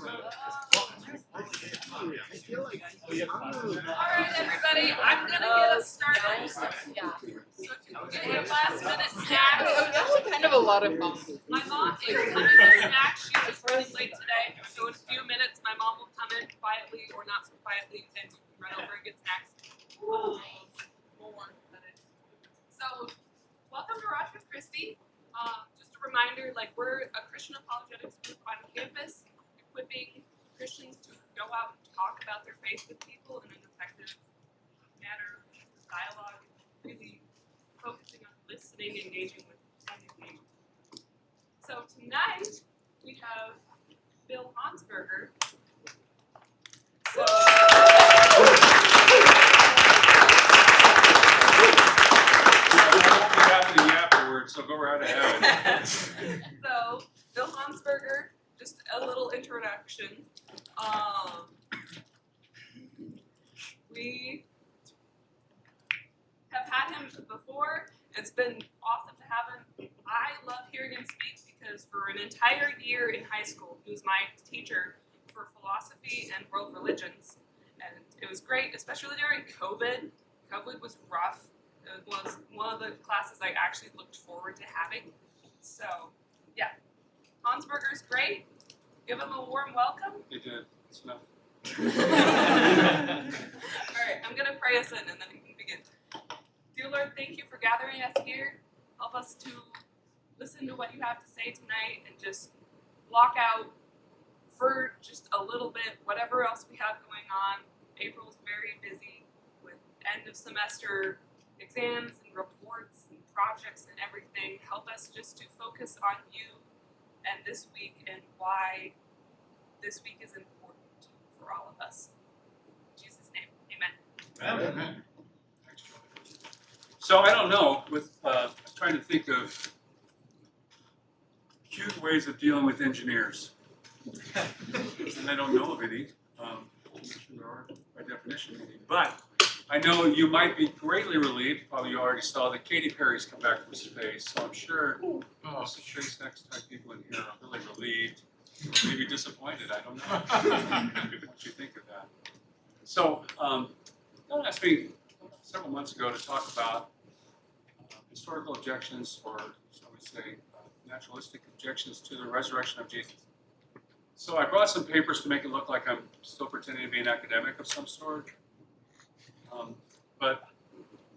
everybody, I'm gonna get us started. So if you can get your last minute snacks. That was kind of a lot of fun. My mom is coming with snacks. She was running late today, so in a few minutes my mom will come in quietly or not so quietly and run over and get snacks. More minutes. So welcome to Rochester, Christi. Just a reminder, like we're a Christian apologetics group on campus, equipping Christians to go out and talk about their faith with people in an effective manner, dialogue, really focusing on listening, engaging with anything. So tonight we have Bill Honsberger. So happening afterwards, so go right ahead. So, Bill Honsberger, just a little introduction. We have had him before. It's been awesome to have him. I love hearing him speak because for an entire year in high school, he was my teacher for philosophy and world religions. And it was great, especially during COVID. COVID was rough. It was one of the classes I actually looked forward to having. So, yeah, Honsberger's great. Give him a warm welcome. You did. It's enough. All right, I'm going to pray us in and then we can begin. Dear Lord, thank you for gathering us here. Help us to listen to what you have to say tonight and just block out for just a little bit whatever else we have going on. April's very busy with end of semester exams and reports and projects and everything. Help us just to focus on you and this week and why this week is important for all of us. In Jesus' name, amen. Amen. So I don't know, with trying to think of cute ways of dealing with engineers. And I don't know of any. I'm sure there are by definition any. But I know you might be greatly relieved, probably you already saw that Katy Perry's come back from space, so I'm sure most SpaceX type people in here are really relieved, maybe disappointed, I don't know what you think of that. So, God asked me several months ago to talk about historical objections, or shall we say, naturalistic objections to the resurrection of Jesus. So I brought some papers to make it look like I'm still pretending to be an academic of some sort. But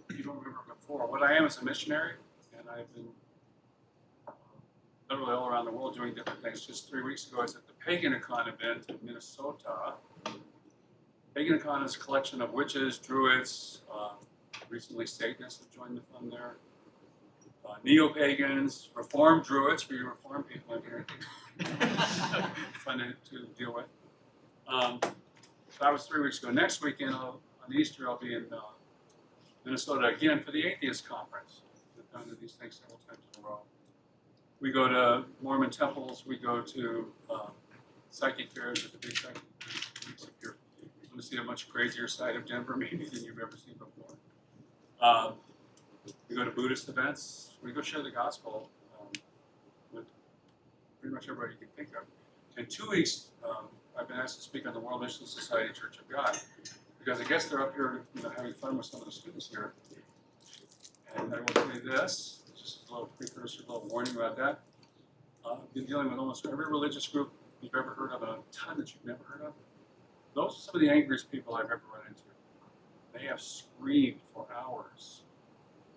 if you don't remember before, what I am is a missionary, and I've been literally all around the world doing different things. Just 3 weeks ago, I was at the Paganacon event in Minnesota. Paganacon is a collection of witches, druids, recently Satanists have joined the fun there, neo-pagans, reformed druids for you reformed people in here. Fun to deal with. So that was 3 weeks ago. Next weekend, on Easter, I'll be in Minnesota again for the Atheist Conference. I've done these things several times in a row. We go to Mormon temples. We go to psychic fairs at the big psychic fairs. If you're going to see a much crazier side of Denver, maybe, than you've ever seen before. We go to Buddhist events. We go share the gospel with pretty much everybody you can think of. In 2 weeks, I've been asked to speak on the World Mission Society Church of God, because I guess they're up here having fun with some of the students here. And I will say this, just a little precursor, a little warning about that. I've been dealing with almost every religious group you've ever heard of, and a ton that you've never heard of. Those are some of the angriest people I've ever run into. They have screamed for hours.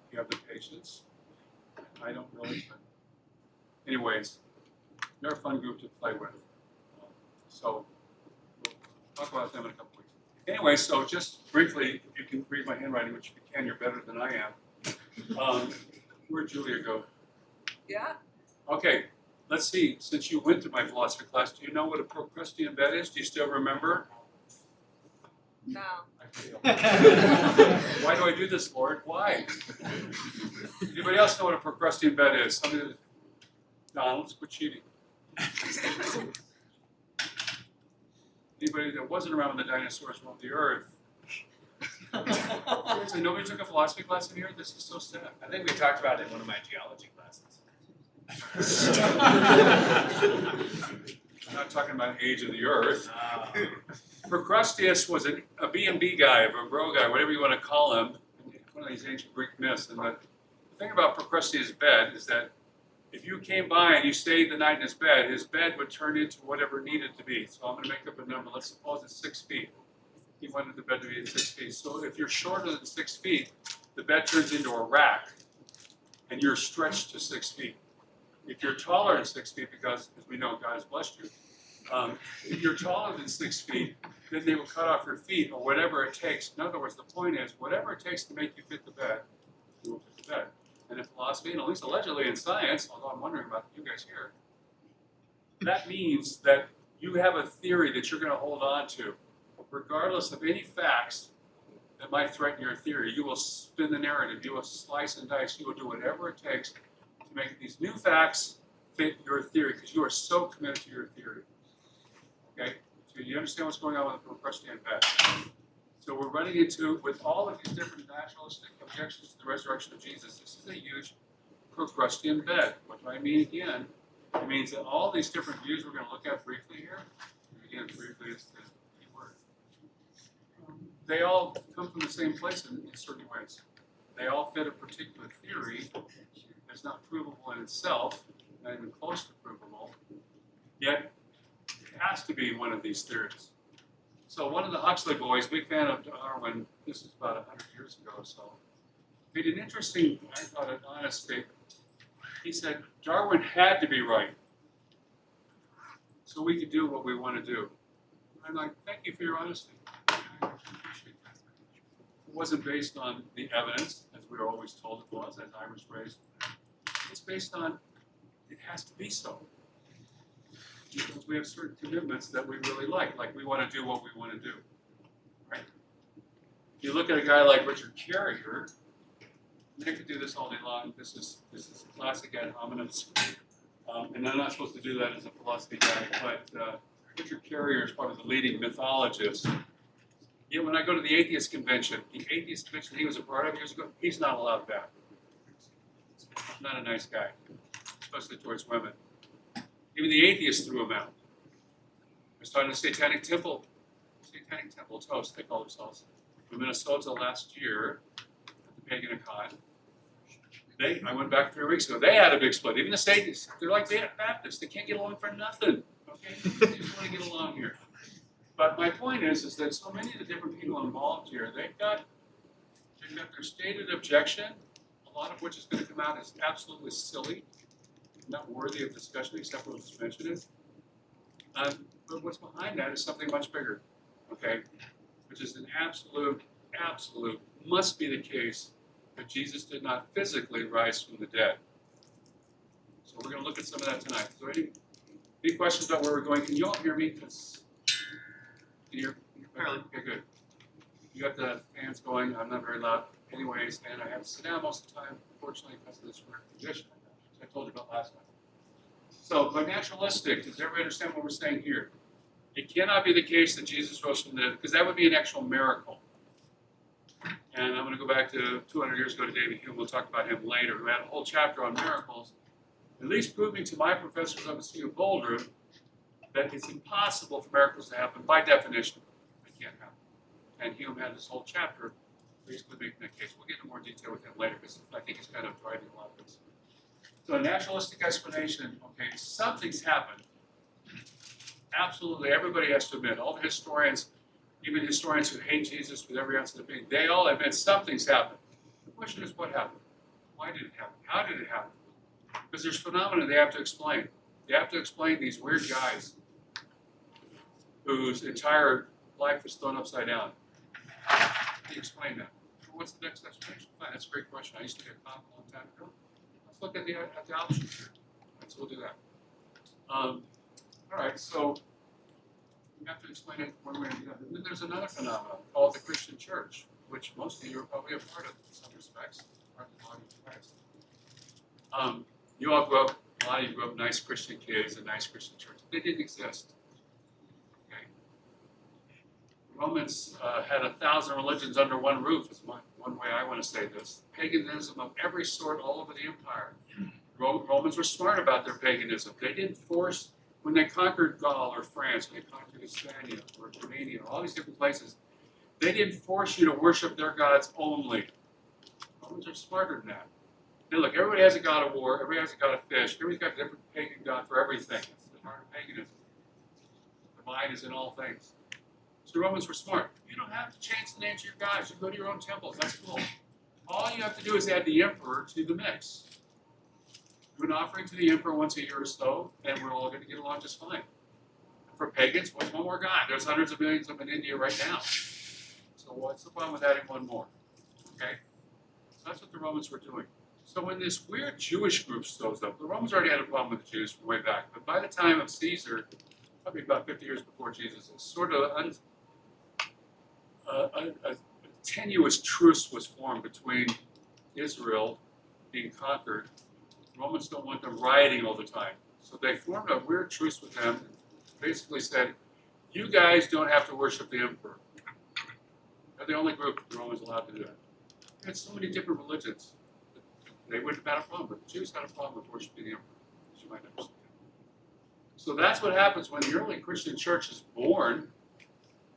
If you have the patience, I don't really, but anyways, they're a fun group to play with. So we'll talk about them in a couple weeks. Anyway, so just briefly, if you can read my handwriting, which if you can, you're better than I am. Where'd Julia go? Yeah. Okay, let's see. Since you went to my philosophy class, do you know what a Procrustean bed is? Do you still remember? No. Why do I do this, Lord? Why? Anybody else know what a Procrustean bed is? Somebody, Donald, let's quit cheating. Anybody that wasn't around when the dinosaurs roamed the earth? Seriously, nobody took a philosophy class in here? This is so sad. I think we talked about it in one of my geology classes. I'm not talking about age of the earth. Procrusteus was a B&B guy, a bro guy, whatever you want to call him, one of these ancient Greek myths. And the thing about Procrusteus' bed is that if you came by and you stayed the night in his bed would turn into whatever it needed to be. So I'm going to make up a number. Let's suppose it's 6 feet. He wanted the bed to be at 6 feet. So if you're shorter than 6 feet, the bed turns into a rack, and you're stretched to 6 feet. If you're taller than 6 feet, because as we know, God has blessed you, if you're taller than 6 feet, then they will cut off your feet or whatever it takes. In other words, the point is, whatever it takes to make you fit the bed, you will fit the bed. And in philosophy, and at least allegedly in science, although I'm wondering about you guys here, that means that you have a theory that you're going to hold on to, regardless of any facts that might threaten your theory. You will spin the narrative, you will slice and dice, you will do whatever it takes to make these new facts fit your theory, because you are so committed to your theory. Okay? So you understand what's going on with the Procrustean bed. So we're running into, with all of these different naturalistic objections to the resurrection of Jesus, this is a huge Procrustean bed. What do I mean again? It means that all these different views we're going to look at briefly here, again, briefly is the key word, they all come from the same place in certain ways. They all fit a particular theory that's not provable in itself, not even close to provable, yet it has to be one of these theories. So one of the Huxley boys, big fan of Darwin, this is about 100 years ago or so, made an interesting, I thought, an honest statement. He said, Darwin had to be right, so we could do what we want to do. And I'm like, thank you for your honesty. I appreciate that. It wasn't based on the evidence, as we were always told it was, as I was raised. It's based on, it has to be so. Because we have certain commitments that we really like we want to do what we want to do, right? You look at a guy like Richard Carrier, and I could do this all day long. This is classic ad hominems, and I'm not supposed to do that as a philosophy guy, but Richard Carrier is probably the leading mythologist. Yet when I go to the atheist convention he was a part of years ago, he's not allowed back. He's not a nice guy, especially towards women. Even the atheists threw him out. They're starting a satanic temple toast, they call themselves. In Minnesota last year, at the Pagan Con, I went back 3 weeks ago, they had a big split. Even the Satanists, they're like Baptists, they can't get along for nothing. Okay? They just want to get along here. But my point is that so many of the different people involved here, they've got their stated objection, a lot of which is going to come out as absolutely silly, not worthy of discussion except for what's mentioned. But what's behind that is something much bigger, okay? Which is an absolute, must be the case that Jesus did not physically rise from the dead. So we're going to look at some of that tonight. So any questions about where we're going? Can you all hear me? Can you hear? Okay, good. You got the fans going. I'm not very loud anyways, and I have to sit down most of the time, unfortunately, because of this weird condition I told you about last time. So, by naturalistic, does everybody understand what we're saying here? It cannot be the case that Jesus rose from the dead, because that would be an actual miracle. And I'm going to go back to 200 years ago to David Hume. We'll talk about him later. We had a whole chapter on miracles, at least proving to my professors up at CU Boulder that it's impossible for miracles to happen by definition. They can't happen. And Hume had this whole chapter basically making that case. We'll get into more detail with him later, because I think he's kind of driving a lot of this. So a naturalistic explanation, okay, something's happened. Absolutely, everybody has to admit, all the historians, even historians who hate Jesus with every ounce of their being, they all admit something's happened. The question is, what happened? Why did it happen? How did it happen? Because there's phenomena they have to explain. They have to explain these weird guys whose entire life was thrown upside down. How do you explain that? Well, what's the next explanation? Fine, that's a great question. I used to get a talk a long time ago. Let's look at the options here. Right, so we'll do that. All right, so we have to explain it one way or the other. And then there's another phenomenon called the Christian church, which most of you are probably a part of in some respects, part of the body of Christ. You all grew up, a lot of you grew up nice Christian kids and nice Christian churches. They didn't exist. Okay. Romans had 1,000 religions under one roof, is one way I want to say this. Paganism of every sort all over the empire. Romans were smart about their paganism. They didn't force when they conquered Gaul or France, when they conquered Hispania or Romania, all these different places, they didn't force you to worship their gods only. Romans are smarter than that. Hey, look, everybody has a god of war, everybody has a god of fish, everybody's got a different pagan god for everything. It's the heart of paganism. The mind is in all things. So the Romans were smart. You don't have to change the names of your gods. You go to your own temples. That's cool. All you have to do is add the emperor to the mix. Do an offering to the emperor once a year or so, and we're all going to get along just fine. For pagans, what's one more god? There's hundreds of millions of them in India right now. So what's the problem with adding one more? Okay? So that's what the Romans were doing. So when this weird Jewish group shows up, the Romans already had a problem with the Jews from way back, but by the time of Caesar, probably about 50 years before Jesus, a sort of a tenuous truce was formed between Israel being conquered. Romans don't want them rioting all the time. So they formed a weird truce with them and basically said, you guys don't have to worship the emperor. They're the only group the Romans allowed to do that. They had so many different religions. They wouldn't have had a problem, but the Jews had a problem with worshiping the emperor, as you might understand. So that's what happens when the early Christian church is born.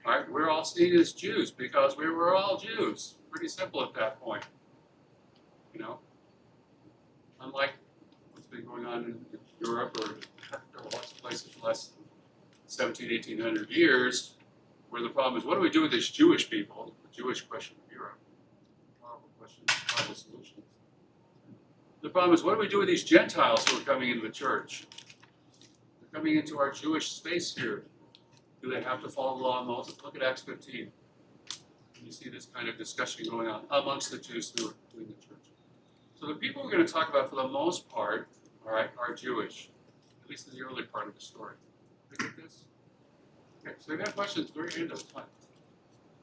All right, we're all seen as Jews because we were all Jews. Pretty simple at that point. You know? Unlike what's been going on in Europe or lots of places for the last 1700, 1800 years, where the problem is, what do we do with these Jewish people? The Jewish question of Europe. Horrible question, horrible solutions. The problem is, what do we do with these Gentiles who are coming into the church? They're coming into our Jewish space here. Do they have to follow the law of Moses? Look at Acts 15. You see this kind of discussion going on amongst the Jews who are doing the church. So the people we're going to talk about, for the most part, all right, are Jewish, at least in the early part of the story. Look at this. Okay, so if you have questions, throw your hand up. Fine.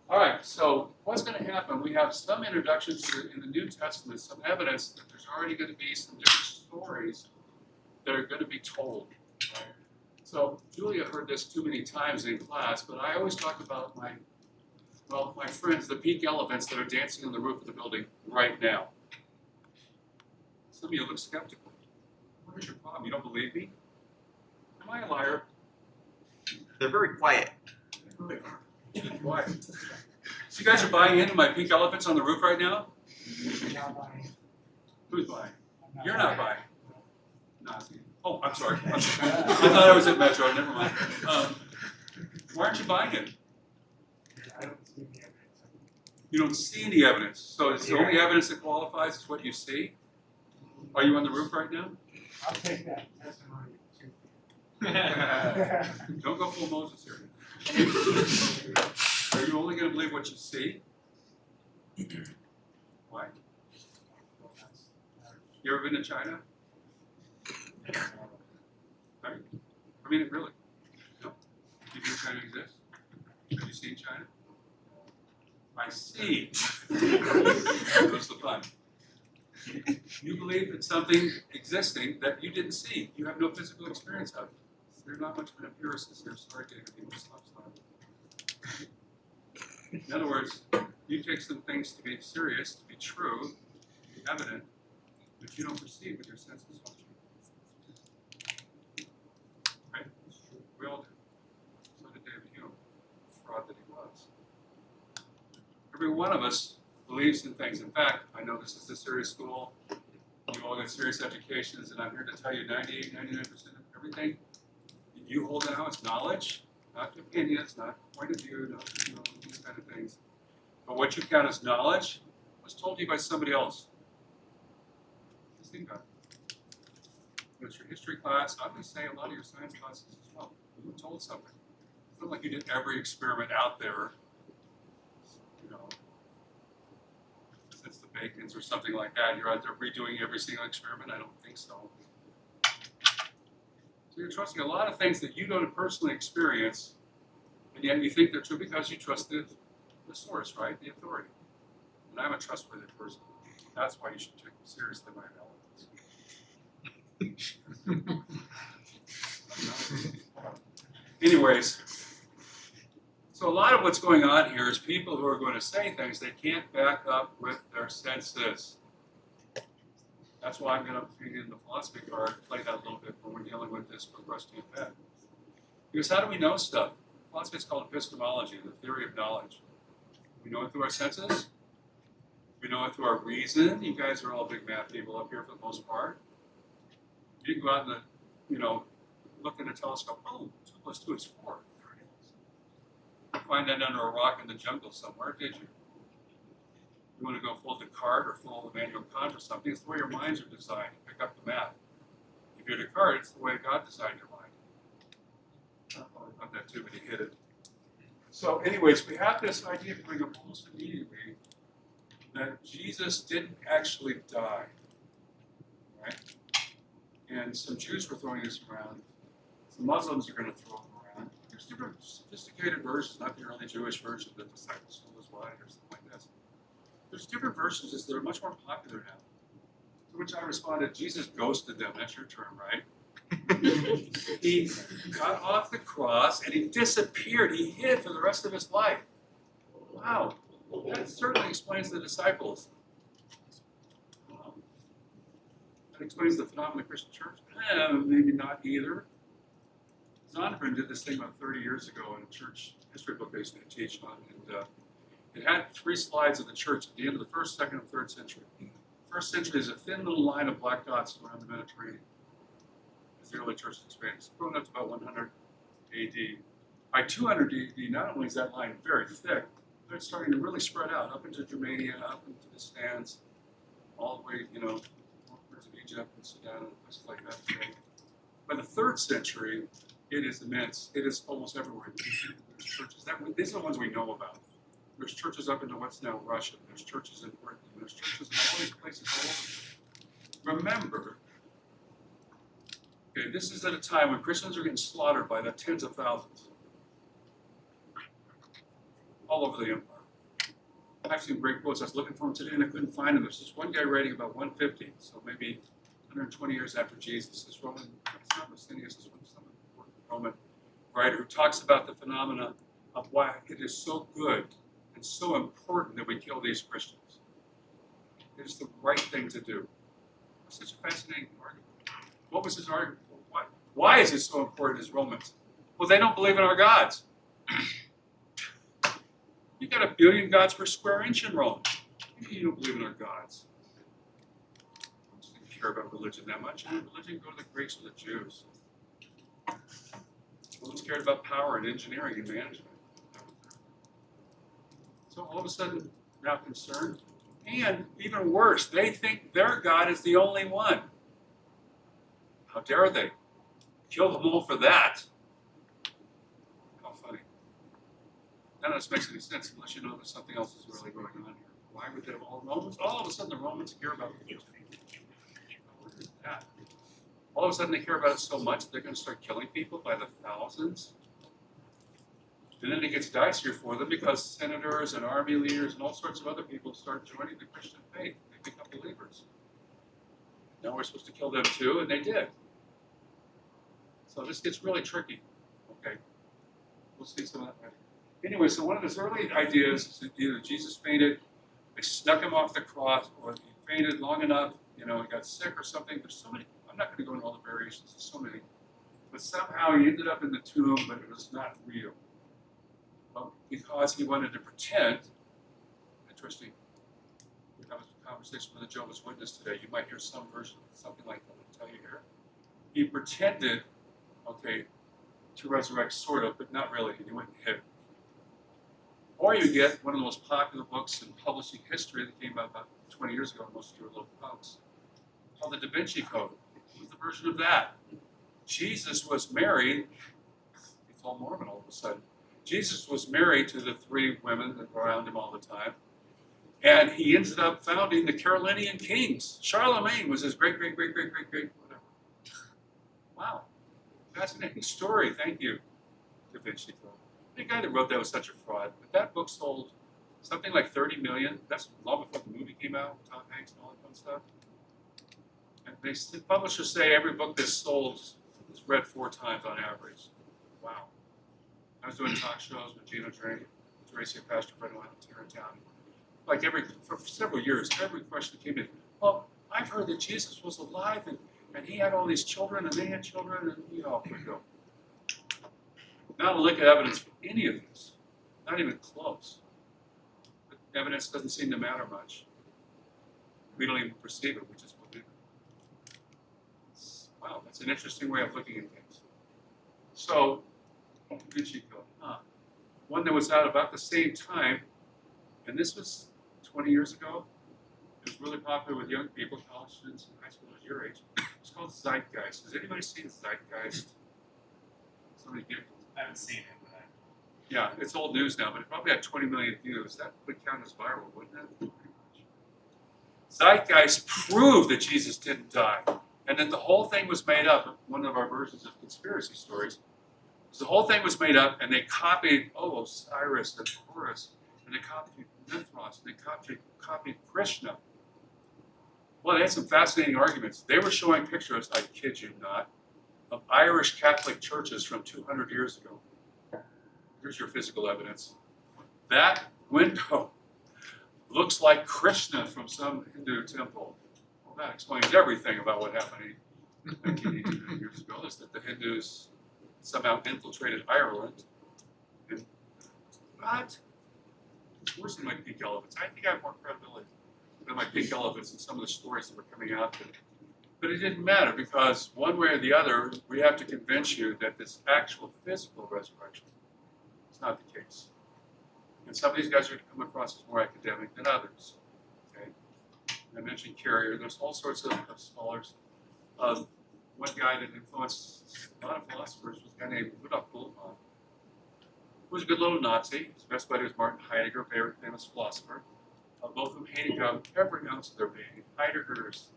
All right, so what's going to happen? We have some introductions in the New Testament, some evidence that there's already going to be some different stories that are going to be told. Right? So Julia heard this too many times in class, but I always talk about my friends, the peak elephants that are dancing on the roof of the building right now. Some of you look skeptical. What is your problem? You don't believe me? Am I a liar? They're very quiet. Why? So you guys are buying into my pink elephants on the roof right now? Who's buying? You're not buying. No, oh, I'm sorry. I thought I was at Metro. Never mind. Why aren't you buying it? I don't see the evidence. You don't see any evidence. So it's the only evidence that qualifies is what you see? Are you on the roof right now? I'll take that testimony too. Don't go full Moses here. Are you only going to believe what you see? Why? You ever been to China? Right? I mean, really? No? You think China exists? Have you seen China? I see. What's the fun? You believe in something existing that you didn't see. You have no physical experience of. You're not much of an empiricist here. Sorry, David. You must stop. In other words, you take some things to be serious, to be true, to be evident, but you don't perceive with your senses function. Right? We all do. So did David Hume, fraud that he was. Every one of us believes in things. In fact, I know this is a serious school. You all got serious educations, and I'm here to tell you 98, 99% of everything you hold now is knowledge, not opinions, not point of view, not these kind of things. But what you count as knowledge was told to you by somebody else. Just think about it. It's your history class. I'm going to say a lot of your science classes as well. You were told something. It's not like you did every experiment out there, you know, since the Bacons or something like that. You're out there redoing every single experiment. I don't think so. So you're trusting a lot of things that you don't personally experience, and yet you think they're true because you trust the source, right? The authority. And I'm a trustworthy person. That's why you should take seriously my analysis. Anyways, so a lot of what's going on here is people who are going to say things they can't back up with their senses. That's why I'm going to bring in the philosophy card, play that a little bit when we're dealing with this with Rusty and Ben. Because how do we know stuff? Philosophy is called epistemology, the theory of knowledge. We know it through our senses. We know it through our reason. You guys are all big math people up here for the most part. You can go out and, look in a telescope. Oh, 2 plus 2 is 4. There it is. You find that under a rock in the jungle somewhere, did you? You want to go full Descartes or full Immanuel Kant or something. It's the way your minds are designed. Pick up the math. If you're Descartes, it's the way God designed your mind. I found that too, but he hid it. So anyways, we have this idea to bring up almost immediately that Jesus didn't actually die, right? And some Jews were throwing this around. Some Muslims are going to throw them around. There's different sophisticated versions, not the early Jewish version that disciples told us why or something like this. There's different versions that are much more popular now. To which I responded, Jesus ghosted them. That's your term, right? He got off the cross and he disappeared. He hid for the rest of his life. Wow. That certainly explains the disciples. That explains the phenomenon of the Christian church? Maybe not either. Zondervan did this thing about 30 years ago in a church history book I used to teach on. And it had 3 slides of the church at the end of the 1st, 2nd, and 3rd century. First century is a thin little line of black dots around the Mediterranean. As the early church expanded. It's grown up to about 100 AD. By 200 AD, not only is that line very thick, but it's starting to really spread out up into Germania, up into the Stands, all the way, northwards of Egypt and Sudan and places like that today. By the 3rd century, it is immense. It is almost everywhere. There's churches. These are the ones we know about. There's churches up into what's now Russia. There's churches in Britain. There's churches in all these places all over. Remember, okay, this is at a time when Christians are getting slaughtered by the tens of thousands. All over the empire. I've seen great quotes. I was looking for them today and I couldn't find them. There's this one guy writing about 150, so maybe 120 years after Jesus. This Roman, it's not Licinius, this one, some Roman writer who talks about the phenomena of why it is so good and so important that we kill these Christians. It is the right thing to do. It's such a fascinating argument. What was his argument? Why is it so important as Romans? Well, they don't believe in our gods. You got 1 billion gods per square inch in Rome. You don't believe in our gods. I just didn't care about religion that much. Religion go to the Greeks or the Jews. Romans cared about power and engineering and management. So all of a sudden, now concerned. And even worse, they think their God is the only one. How dare they? Kill them all for that. How funny. None of this makes any sense unless you know that something else is really going on here. Why would they all of a sudden the Romans care about religion? What is that? All of a sudden they care about it so much that they're going to start killing people by the thousands. And then it gets dicier for them because senators and army leaders and all sorts of other people start joining the Christian faith. They become believers. Now we're supposed to kill them too, and they did. So this gets really tricky. Okay, we'll see some of that later. Anyway, so one of his early ideas is that either Jesus fainted, they snuck him off the cross, or he fainted long enough, he got sick or something. There's so many. I'm not going to go into all the variations. There's so many. But somehow he ended up in the tomb, but it was not real. Because he wanted to pretend. Interesting. I was in a conversation with a Jehovah's Witness today. You might hear some version of something like that. I'll tell you here. He pretended, to resurrect, sort of, but not really. And he went and hid. Or you get one of the most popular books in publishing history that came out about 20 years ago. Most of you are little punks. Called the Da Vinci Code. What was the version of that? Jesus was married. It's all Mormon all of a sudden. Jesus was married to the 3 women that were around him all the time. And he ended up founding the Carolingian kings. Charlemagne was his great, whatever. Wow. Fascinating story. Thank you, Da Vinci Code. The guy that wrote that was such a fraud. But that book sold something like 30 million. That's long before the movie came out with Tom Hanks and all that fun stuff. And publishers say every book that's sold is read 4 times on average. Wow. I was doing talk shows with Gino Tracy, a pastor friend of mine here in town. For several years, every question came in. Well, I've heard that Jesus was alive and he had all these children and they had children and we all could go. Not a lick of evidence for any of this. Not even close. The evidence doesn't seem to matter much. We don't even perceive it, we just believe it. Wow, that's an interesting way of looking at things. So, Michiko, one that was out about the same time, and this was 20 years ago. It was really popular with young people, college students, and high schoolers your age. It's called Zeitgeist. Has anybody seen Zeitgeist? Somebody give it. I haven't seen it, but Yeah, it's old news now, but it probably had 20 million views. That would count as viral, wouldn't it? Zeitgeist proved that Jesus didn't die, and that the whole thing was made up. One of our versions of conspiracy stories. So the whole thing was made up, and they copied Osiris and Horus, and they copied Mithras, and they copied Krishna. Well, they had some fascinating arguments. They were showing pictures, I kid you not, of Irish Catholic churches from 200 years ago. Here's your physical evidence. That window looks like Krishna from some Hindu temple. Well, that explains everything about what happened 1900 years ago. Is that the Hindus somehow infiltrated Ireland. And what? Worse than my pink elephants. I think I have more credibility than my pink elephants and some of the stories that were coming out there. But it didn't matter because one way or the other, we have to convince you that this actual physical resurrection is not the case. And some of these guys are going to come across as more academic than others. Okay, I mentioned Carrier. There's all sorts of scholars. One guy that influenced a lot of philosophers was a guy named Rudolf Bultmann, who was a good little Nazi. His best buddy was Martin Heidegger, very famous philosopher. Both of them hated God with every ounce of their being. Heidegger's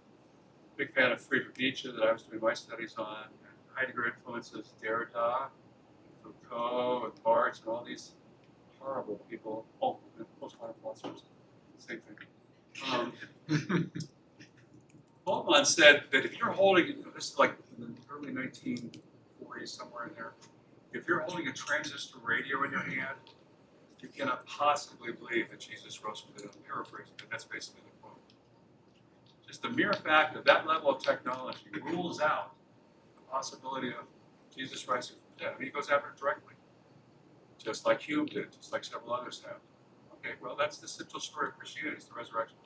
a big fan of Friedrich Nietzsche that I was doing my studies on. And Heidegger influences Derrida, and Foucault, and Barthes, and all these horrible people. Oh, and postmodern philosophers, same thing. Bultmann said that if you're holding, this is like in the early 1940s, somewhere in there, if you're holding a transistor radio in your hand, you cannot possibly believe that Jesus rose from the dead. I'm paraphrasing, but that's basically the quote. Just the mere fact of that level of technology rules out the possibility of Jesus rising from the dead. I mean, he goes after it directly, just like Hume did, just like several others have. Okay, well, that's the central story of Christianity, it's the resurrection.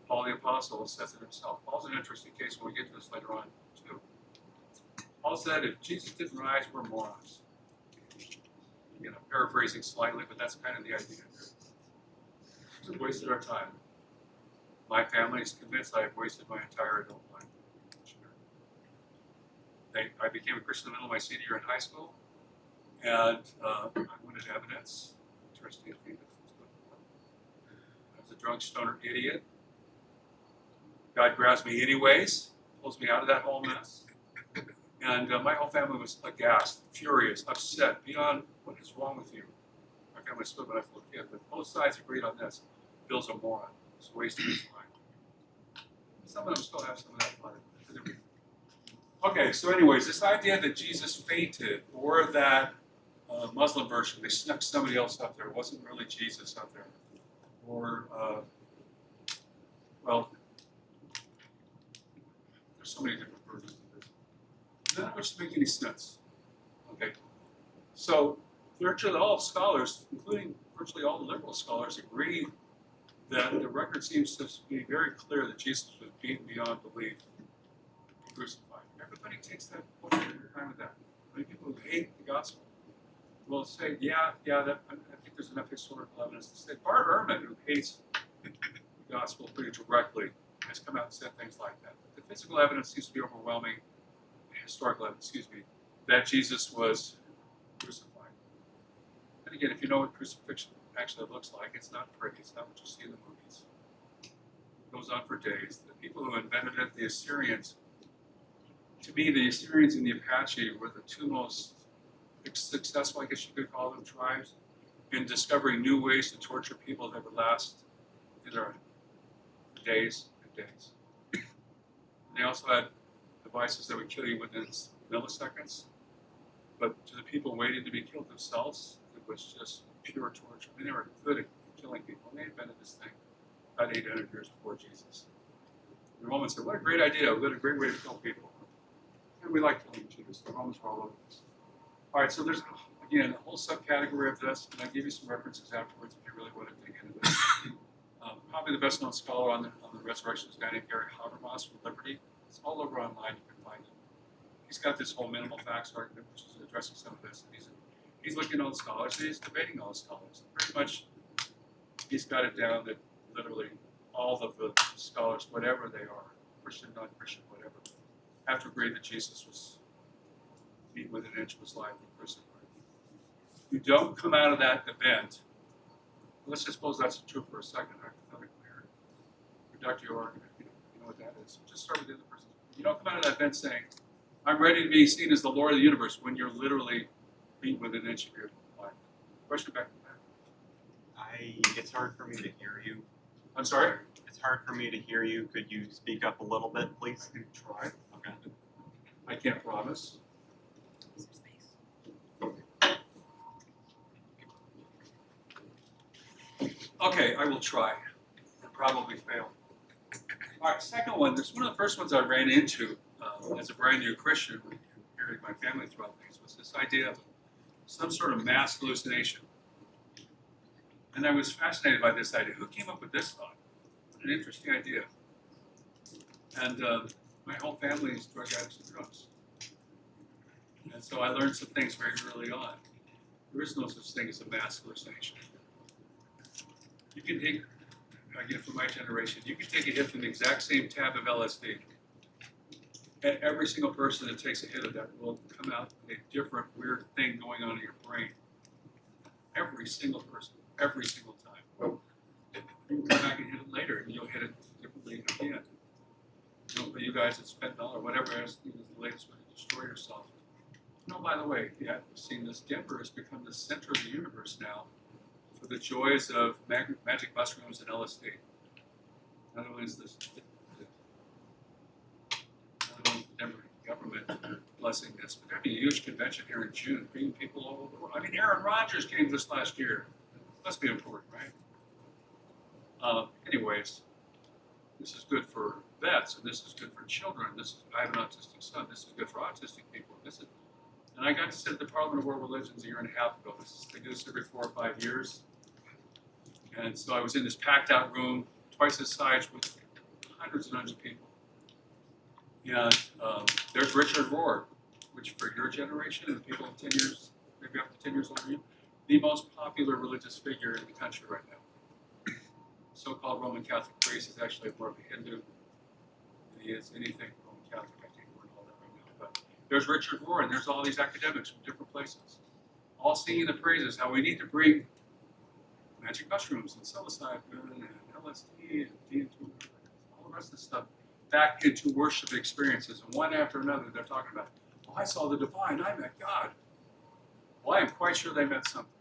Paul the Apostle says it himself. Paul's an interesting case when we get to this later on, too. Paul said, if Jesus didn't rise, we're morons. You know, paraphrasing slightly, but that's kind of the idea. We've wasted our time. My family is convinced I have wasted my entire adult life. I became a Christian in the middle of my senior year in high school, and I wanted evidence. Interesting thing to look for. I was a drunk stoner idiot. God grabs me anyways, pulls me out of that whole mess. And my whole family was aghast, furious, upset, beyond what is wrong with you. My family split when I was a little kid, but both sides agreed on this. Bill's a moron. He's wasting his life. Some of them still have some of that fun. Okay, so anyways, this idea that Jesus fainted, or that Muslim version, they snuck somebody else up there. It wasn't really Jesus up there. Or, well, there's so many different versions of this. None of which make any sense. Okay, so virtually all scholars, including virtually all liberal scholars, agree that the record seems to be very clear that Jesus was beaten beyond belief, crucified. Everybody takes that point of time with that. Many people who hate the gospel will say, I think there's enough historical evidence to say. Bart Ehrman, who hates the gospel pretty directly, has come out and said things like that. But the physical evidence seems to be overwhelming, historical evidence, that Jesus was crucified. And again, if you know what crucifixion actually looks like, it's not pretty, it's not what you see in the movies. It goes on for days. The people who invented it, the Assyrians, to me, the Assyrians and the Apache were the two most successful, I guess you could call them, tribes in discovering new ways to torture people that would last for days and days. And they also had devices that would kill you within milliseconds. But to the people waiting to be killed themselves, it was just pure torture. I mean, they were good at killing people. And they invented this thing about 800 years before Jesus. The Romans said, what a great idea, what a great way to kill people. And we like killing Jews. The Romans were all over this. All right, so there's, again, a whole subcategory of this, and I'll give you some references afterwards if you really want to dig into this. Probably the best known scholar on the resurrection is a guy named Gary Habermas from Liberty. It's all over online, you can find it. He's got this whole minimal facts argument, which is addressing some of this. He's looking at all the scholars, and he's debating all the scholars. Pretty much, he's got it down that literally all of the scholars, whatever they are, Christian, non-Christian, whatever, have to agree that Jesus was beaten with an inch, was live and crucified. You don't come out of that event. Let's just suppose that's true for a second, hypothetically, or conduct your argument. You know what that is. Just start with the other person. You don't come out of that event saying, I'm ready to be seen as the Lord of the universe when you're literally beaten with an inch of your life. Question back to that. It's hard for me to hear you. I'm sorry? It's hard for me to hear you. Could you speak up a little bit, please? I can try. Okay. I can't promise. Okay, I will try. And probably fail. All right, second one. This one of the first ones I ran into as a brand new Christian, hearing my family throughout things, was this idea of some sort of mass hallucination. And I was fascinated by this idea. Who came up with this thought? What an interesting idea. And my whole family is drug addicts and drugs. And so I learned some things very early on. There is no such thing as a mass hallucination. You can take, again, from my generation, you can take a hit from the exact same tab of LSD. And every single person that takes a hit of that will come out with a different weird thing going on in your brain. Every single person, every single time. You can come back and hit it later, and you'll hit it differently again. But you guys at fentanyl or whatever else is the latest way to destroy yourself. No, by the way, if you haven't seen this, Denver has become the center of the universe now for the joys of magic mushrooms and LSD. Not only is this the Denver government blessing this, but having a huge convention here in June, bringing people all over the world. I mean, Aaron Rodgers came this last year. Must be important, right? Anyways, this is good for vets, and this is good for children. I have an autistic son. This is good for autistic people. And I got to sit at the Parliament of World Religions a year and a half ago. They do this every 4 or 5 years. And so I was in this packed out room, twice this size, with hundreds and hundreds of people. And there's Richard Rohr, which for your generation and people 10 years, maybe up to 10 years older than you, the most popular religious figure in the country right now. So-called Roman Catholic priest is actually more of a Hindu than he is anything Roman Catholic. I can't word all that right now. But there's Richard Rohr, and there's all these academics from different places, all singing the praises, how we need to bring magic mushrooms and psilocybin and LSD and DMT, all the rest of this stuff back into worship experiences. And one after another, they're talking about, well, I saw the divine, I met God. Well, I am quite sure they met something.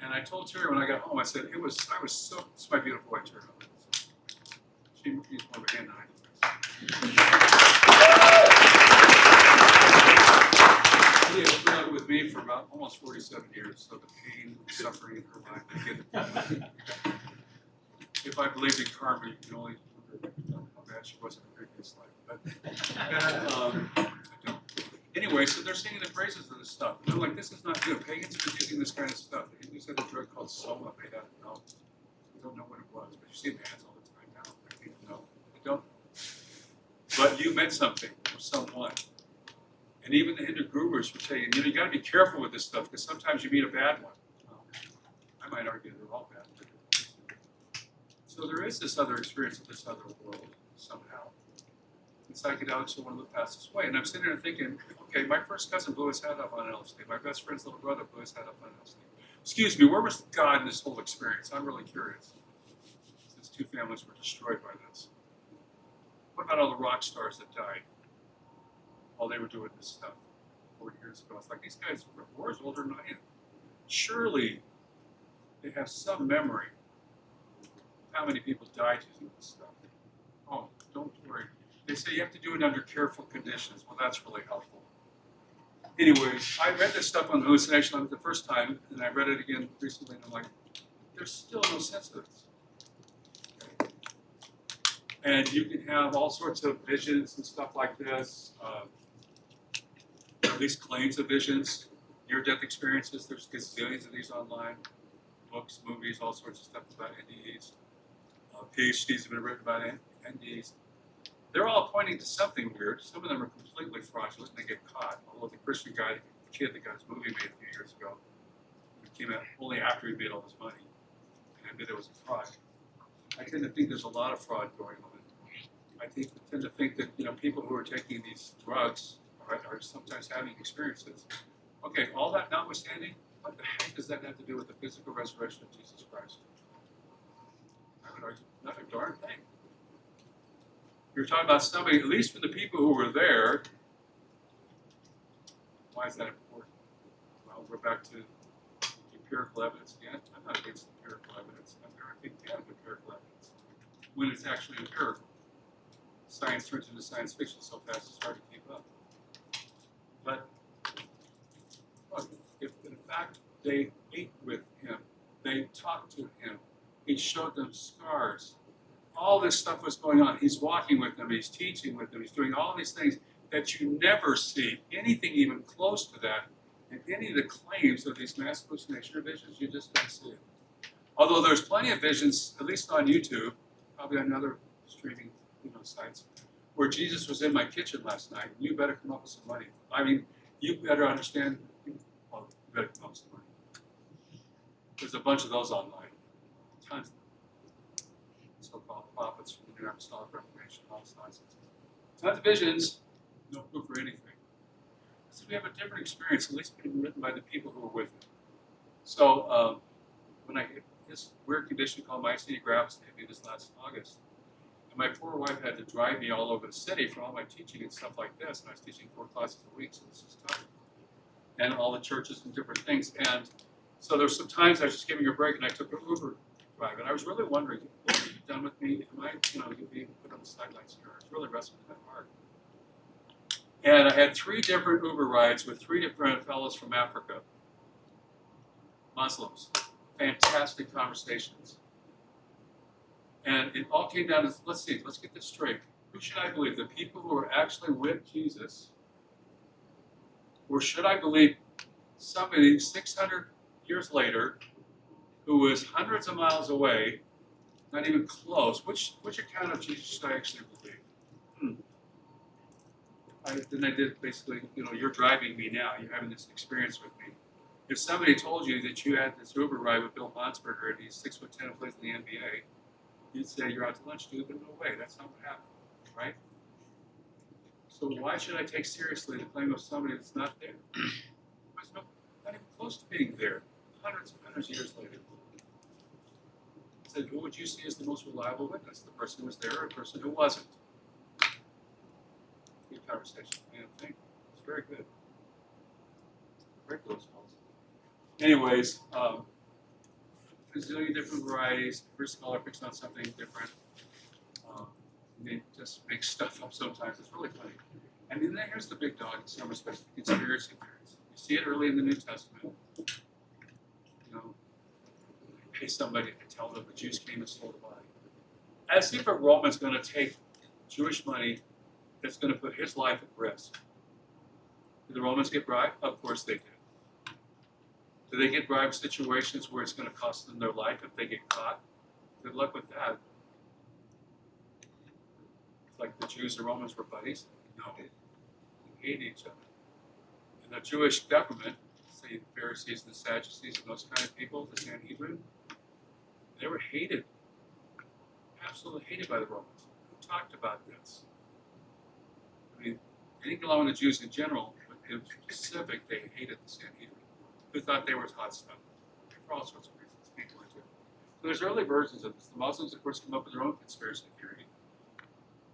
And I told Terry when I got home, I said, I was so, this is my beautiful wife, Terry. She's more of a hand than I do. She has been out with me for about almost 47 years, so the pain, suffering in her life, I get it. If I believed in karma, you can only wonder how bad she was in her previous life. But I don't. Anyway, so they're singing the praises of this stuff. They're like, this is not good. Pagans are using this kind of stuff. They used a drug called soma made out of milk. We don't know what it was, but you see the ads all the time now. I think no, I don't. But you meant something or someone. And even the Hindu gurus would tell you, you got to be careful with this stuff because sometimes you meet a bad one. I might argue they're all bad. So there is this other experience of this other world somehow. And psychedelics are one of the fastest way. And I'm sitting there thinking, okay, my first cousin blew his head up on LSD. My best friend's little brother blew his head up on LSD. Excuse me, where was God in this whole experience? I'm really curious. Since 2 families were destroyed by this. What about all the rock stars that died while they were doing this stuff 40 years ago? It's like these guys were older than I am. Surely they have some memory of how many people died using this stuff. Oh, don't worry. They say you have to do it under careful conditions. Well, that's really helpful. Anyways, I read this stuff on hallucination the first time, and I read it again recently, and I'm like, there's still no sense of this. Okay. And you can have all sorts of visions and stuff like this. at least claims of visions, near-death experiences. There's gazillions of these online, books, movies, all sorts of stuff about NDEs. PhDs have been written about NDEs. They're all pointing to something weird. Some of them are completely fraudulent and they get caught. Although the Christian guy, the kid that got his movie made a few years ago, it came out only after he made all his money and admitted it was a fraud. I tend to think there's a lot of fraud going on. I tend to think that people who are taking these drugs are sometimes having experiences. Okay, all that notwithstanding, what the heck does that have to do with the physical resurrection of Jesus Christ? I would argue not a darn thing. You're talking about somebody, at least for the people who were there. Why is that important? Well, we're back to empirical evidence again. I'm not against empirical evidence. I'm very big fan of empirical evidence when it's actually empirical. Science turns into science fiction so fast it's hard to keep up. But look, if in fact they ate with him, they talked to him, he showed them scars, all this stuff was going on. He's walking with them, he's teaching with them, he's doing all these things that you never see anything even close to that in any of the claims of these mass hallucination or visions. You just don't see it. Although there's plenty of visions, at least on YouTube, probably on other streaming sites, where Jesus was in my kitchen last night. You better come up with some money. I mean, you better understand. Well, you better come up with some money. There's a bunch of those online, tons of them. So-called prophets from the New Apostolic Reformation, all this nonsense. Tons of visions, no proof for anything. So we have a different experience, at least being written by the people who were with him. So when I hit this weird condition called myasthenia gravis hit me this last August, and my poor wife had to drive me all over the city for all my teaching and stuff like this. And I was teaching 4 classes a week, so this is tough. And all the churches and different things. And so there were some times I was just giving her a break, and I took an Uber drive. And I was really wondering, what are you done with me? Am I, being put on the sidelines here? I was really wrestling with that heart. And I had 3 different Uber rides with 3 different fellows from Africa, Muslims. Fantastic conversations. And it all came down to, let's get this straight. Who should I believe? The people who are actually with Jesus? Or should I believe somebody 600 years later who was hundreds of miles away, not even close? Which account of Jesus should I actually believe? Then I did basically, you're driving me now. You're having this experience with me. If somebody told you that you had this Uber ride with Bill Honsberger and he's 6'10" and plays in the NBA, you'd say you're out to lunch, dude, but no way, that's not what happened, right? So why should I take seriously the claim of somebody that's not there? There's not even close to being there, hundreds of years later. I said, who would you see as the most reliable witness? The person who was there or the person who wasn't? Good conversation, man, thank you. It's very good. Very close calls. Anyways, there's really different varieties. Every scholar picks on something different. They just make stuff up sometimes. It's really funny. And then here's the big dog in some respects, the conspiracy theories. You see it early in the New Testament. Pay somebody to tell them the Jews came and stole the body. As if a Roman's going to take Jewish money that's going to put his life at risk. Did the Romans get bribed? Of course they did. Do they get bribed in situations where it's going to cost them their life if they get caught? Good luck with that. It's like the Jews and Romans were buddies? No. They hated each other. And the Jewish government, say the Pharisees and the Sadducees and those kind of people, the Sanhedrin, they were hated. Absolutely hated by the Romans. Who talked about this? I mean, they didn't get along with the Jews in general, but in specific, they hated the Sanhedrin, who thought they were hot stuff for all sorts of reasons. People into it. So there's early versions of this. The Muslims, of course, come up with their own conspiracy theory.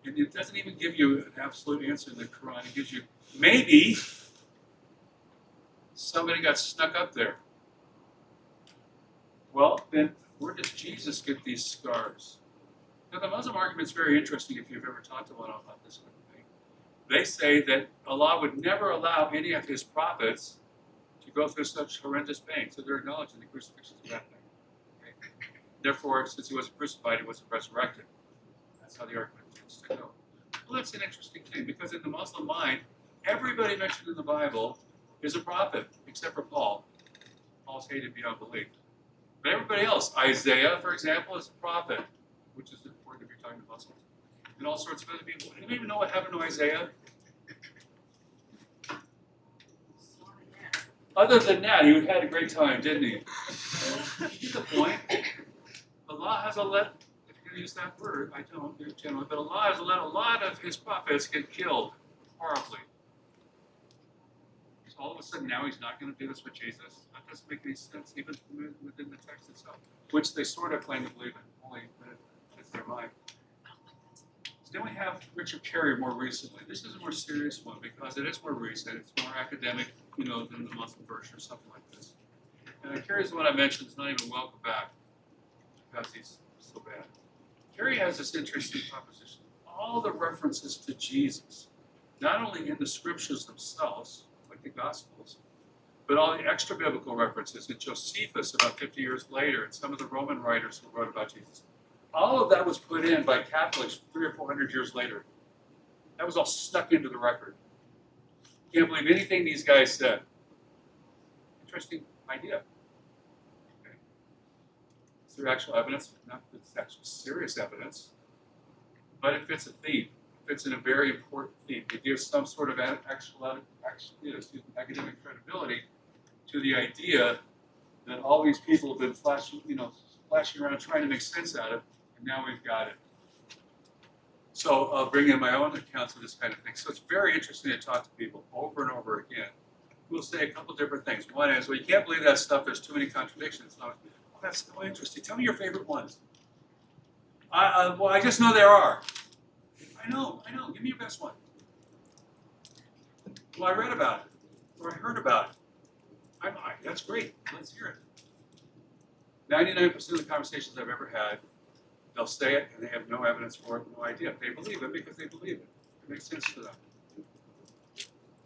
And it doesn't even give you an absolute answer in the Quran. It gives you, maybe somebody got snuck up there. Well, then where does Jesus get these scars? Now, the Muslim argument is very interesting if you've ever talked to one about this kind of thing. They say that Allah would never allow any of his prophets to go through such horrendous pain. So they're acknowledging the crucifixion is a bad thing. Okay? Therefore, since he wasn't crucified, he wasn't resurrected. That's how the argument tends to go. Well, that's an interesting thing, because in the Muslim mind, Everybody mentioned in the Bible is a prophet, except for Paul. Paul's hated beyond belief. But everybody else, Isaiah, for example, is a prophet, which is important if you're talking to Muslims. And all sorts of other people. Anybody even know what happened to Isaiah? Other than that, he had a great time, didn't he? You get the point. Allah has let, if you use that word, I don't generally, but Allah has let a lot of his prophets get killed horribly. So all of a sudden now he's not going to do this with Jesus? That doesn't make any sense, even within the text itself, which they sort of claim to believe in, only when it's their mind. So then we have Richard Carey more recently. This is a more serious one because it is more recent. It's more academic, than the Muslim version or something like this. And Carey's the one I mentioned is not even welcome back because he's so bad. Carey has this interesting proposition. All the references to Jesus, not only in the scriptures themselves, like the Gospels, but all the extra biblical references in Josephus about 50 years later and some of the Roman writers who wrote about Jesus. All of that was put in by Catholics 300 or 400 years later. That was all stuck into the record. Can't believe anything these guys said. Interesting idea. Okay. Is there actual evidence? Not that it's actually serious evidence, but it fits a theme. It fits in a very important theme. It gives some sort of academic credibility to the idea that all these people have been flashing around trying to make sense out of, and now we've got it. So I'll bring in my own accounts of this kind of thing. So it's very interesting to talk to people over and over again. We'll say a couple different things. One is, well, you can't believe that stuff. There's too many contradictions. Oh, that's so interesting. Tell me your favorite ones. Well, I just know there are. I know. Give me your best one. Well, I read about it, or I heard about it. That's great. Let's hear it. 99% of the conversations I've ever had, they'll say it and they have no evidence for it, no idea. They believe it because they believe it. It makes sense to them.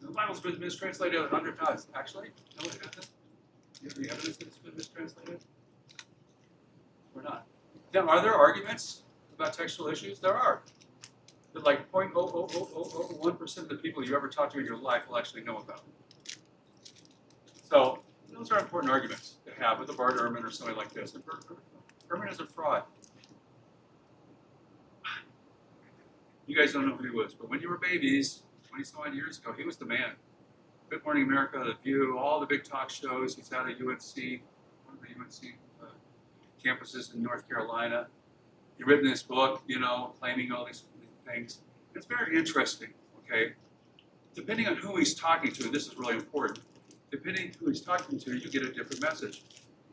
The Bible's been mistranslated 100 times. Actually, no, it hasn't. Do you have any evidence that it's been mistranslated? Or not? Now, are there arguments about textual issues? There are. But like 0.00001% of the people you ever talk to in your life will actually know about. So those are important arguments to have with a Bart Ehrman or somebody like this. Ehrman is a fraud. You guys don't know who he was, but when you were babies, 20-some-odd years ago, he was the man. Good Morning America, The View, all the big talk shows. He's out of UNC, one of the UNC campuses in North Carolina. He's written this book, claiming all these things. It's very interesting, okay? Depending on who he's talking to, and this is really important, depending on who he's talking to, you get a different message.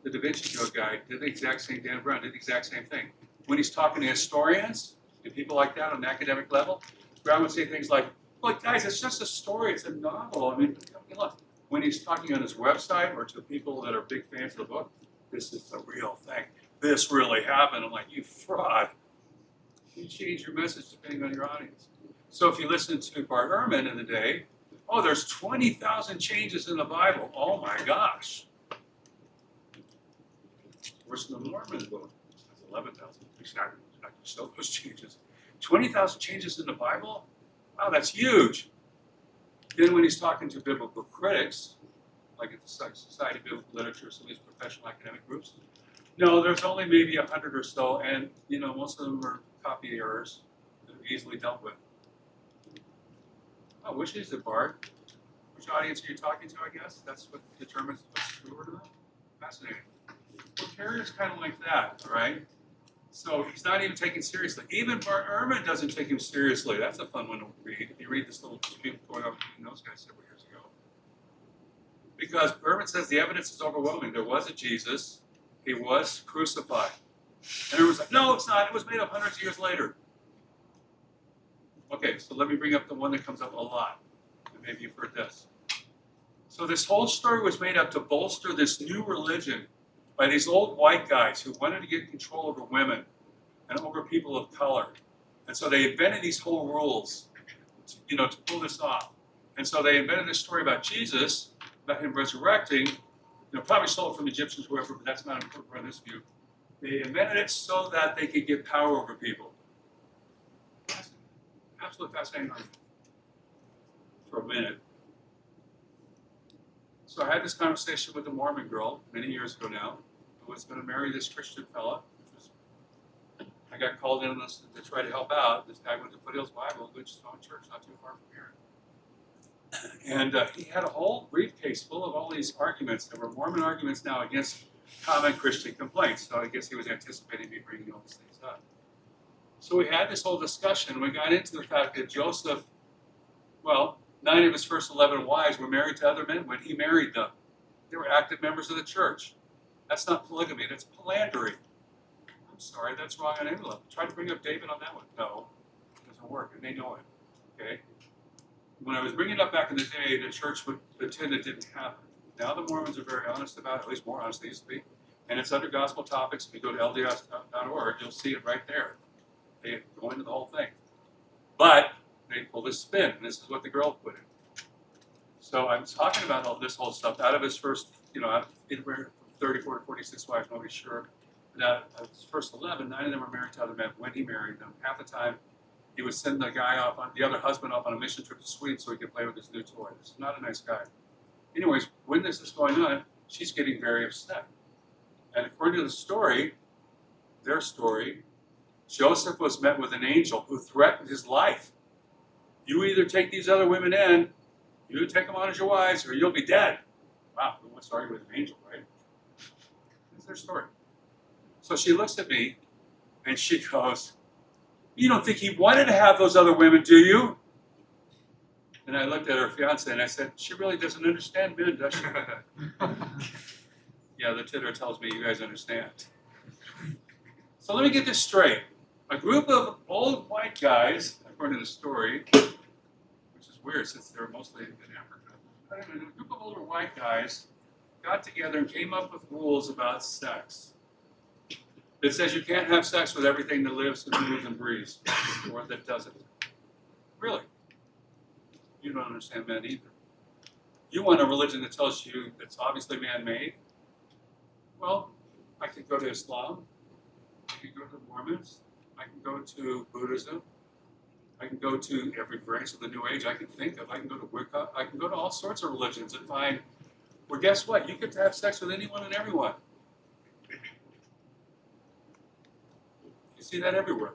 The Da Vinci Code guy did the exact same, Dan Brown did the exact same thing. When he's talking to historians and people like that on an academic level, Brown would say things like, look, guys, it's just a story, it's a novel. I mean, look. When he's talking on his website or to people that are big fans of the book, this is the real thing. This really happened. I'm like, you fraud. You change your message depending on your audience. So if you listen to Bart Ehrman in the day, oh, there's 20,000 changes in the Bible. Oh my gosh. Worse than the Mormon book. That's 11,000. Exactly. Still those changes. 20,000 changes in the Bible? Wow, that's huge. Then when he's talking to biblical critics, like at the Society of Biblical Literature, some of these professional academic groups, no, there's only maybe 100 or so, and most of them are copy errors that are easily dealt with. Oh, which is it, Bart? Which audience are you talking to, I guess? That's what determines what's true or not? Fascinating. Well, Carrier's kind of like that, all right? So he's not even taken seriously. Even Bart Ehrman doesn't take him seriously. That's a fun one to read. If you read this little dispute going on between those guys several years ago. Because Ehrman says the evidence is overwhelming. There was a Jesus. He was crucified. And everyone's like, no, it's not. It was made up hundreds of years later. Okay, so let me bring up the one that comes up a lot. And maybe you've heard this. So this whole story was made up to bolster this new religion by these old white guys who wanted to get control over women and over people of color. And so they invented these whole rules, to pull this off. And so they invented this story about Jesus, about him resurrecting, probably stole it from Egyptians, whoever, but that's not important for this view. They invented it so that they could get power over people. Absolutely fascinating argument. for a minute. So I had this conversation with a Mormon girl many years ago now, who was going to marry this Christian fella. I got called in to try to help out. This guy went to Foothills Bible, which is a church not too far from here. And he had a whole briefcase full of all these arguments. There were Mormon arguments now against common Christian complaints. So I guess he was anticipating me bringing all these things up. So we had this whole discussion. We got into the fact that Joseph, well, 9 of his first 11 wives were married to other men when he married them. They were active members of the church. That's not polygamy, that's philandering. I'm sorry, that's wrong on any level. Try to bring up David on that one. No, it doesn't work, and they know it. Okay? When I was bringing it up back in the day, the church would pretend it didn't happen. Now the Mormons are very honest about it, at least more honest than they used to be. And it's under gospel topics. If you go to LDS.org, you'll see it right there. They go into the whole thing. But they pull this spin, and this is what the girl put in. So I'm talking about all this whole stuff out of his first, out of anywhere from 34 to 46 wives, nobody's sure. But out of his first 11, 9 of them were married to other men when he married them. Half the time, he would send the other husband off on a mission trip to Sweden so he could play with his new toy. This is not a nice guy. Anyways, when this is going on, she's getting very upset. And according to the story, their story, Joseph was met with an angel who threatened his life. You either take these other women in, you take them on as your wives, or you'll be dead. Wow, who wants to argue with an angel, right? That's their story. So she looks at me, and she goes, "You don't think he wanted to have those other women, do you?" And I looked at her fiance, and I said, "She really doesn't understand men, does she?" Yeah, the titter tells me you guys understand. So let me get this straight. A group of old white guys, according to the story, which is weird since they're mostly in Africa, a group of older white guys got together and came up with rules about sex. It says you can't have sex with everything that lives and moves and breathes, or that doesn't. Really? You don't understand men either. You want a religion that tells you it's obviously man-made? Well, I could go to Islam. I could go to the Mormons. I can go to Buddhism. I can go to every branch of the New Age I can think of. I can go to Wicca. I can go to all sorts of religions and find, well, guess what? You get to have sex with anyone and everyone. You see that everywhere.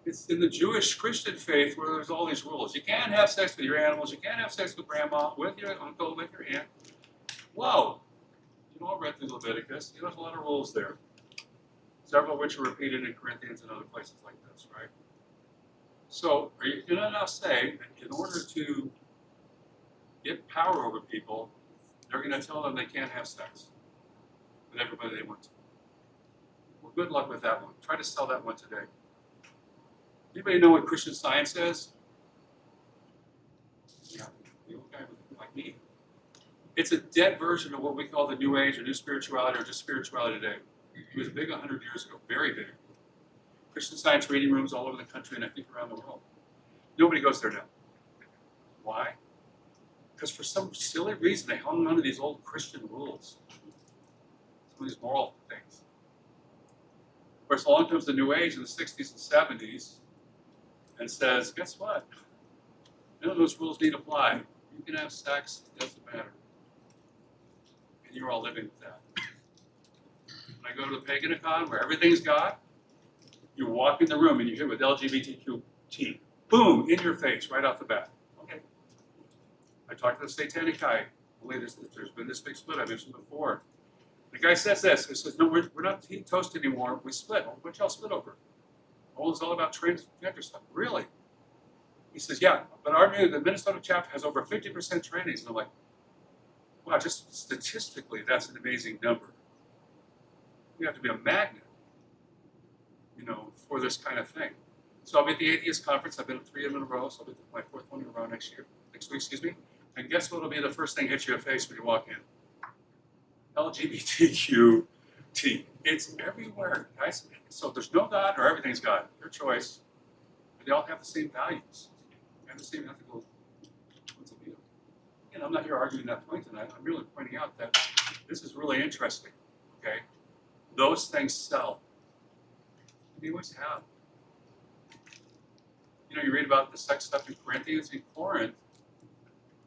It's in the Jewish Christian faith where there's all these rules. You can't have sex with your animals. You can't have sex with grandma, with your uncle, with your aunt. Whoa. You all read through Leviticus. There's a lot of rules there. Several of which are repeated in Corinthians and other places like this, right? So are you going to now say that in order to get power over people, they're going to tell them they can't have sex with everybody they want to? Well, good luck with that one. Try to sell that one today. Anybody know what Christian Science says? Yeah, the old guy like me. It's a dead version of what we call the New Age or New Spirituality or just spirituality today. It was big 100 years ago, very big. Christian Science reading rooms all over the country and I think around the world. Nobody goes there now. Why? Because for some silly reason they hung on to these old Christian rules. Some of these moral things. Of course, along comes the New Age in the 60s and 70s and says, guess what? None of those rules need to apply. You can have sex, it doesn't matter. And you're all living with that. When I go to the Pagan-a-con where everything's God, you walk in the room and you hit with LGBTQT. Boom, in your face, right off the bat. Okay. I talked to the Satanic guy. Only there's been this big split I mentioned before. The guy says this. He says, no, we're not team toast anymore. We split. Well, what y'all split over? Oh, it's all about transgender stuff. Really? He says, yeah, but the Minnesota chapter has over 50% trannies. And I'm like, wow, just statistically, that's an amazing number. You have to be a magnet, for this kind of thing. So I'll be at the Atheist Conference. I've been at 3 of them in a row, so I'll be at my 4th one in a row next week, And guess what will be the first thing hits you in the face when you walk in? LGBTQT. It's everywhere, guys. So there's no God or everything's God. Your choice. But they all have the same values. They have the same ethical points of view. And I'm not here arguing that point tonight. I'm really pointing out that this is really interesting. Okay? Those things sell. They always have. You read about the sex stuff in Corinthians. In Corinth,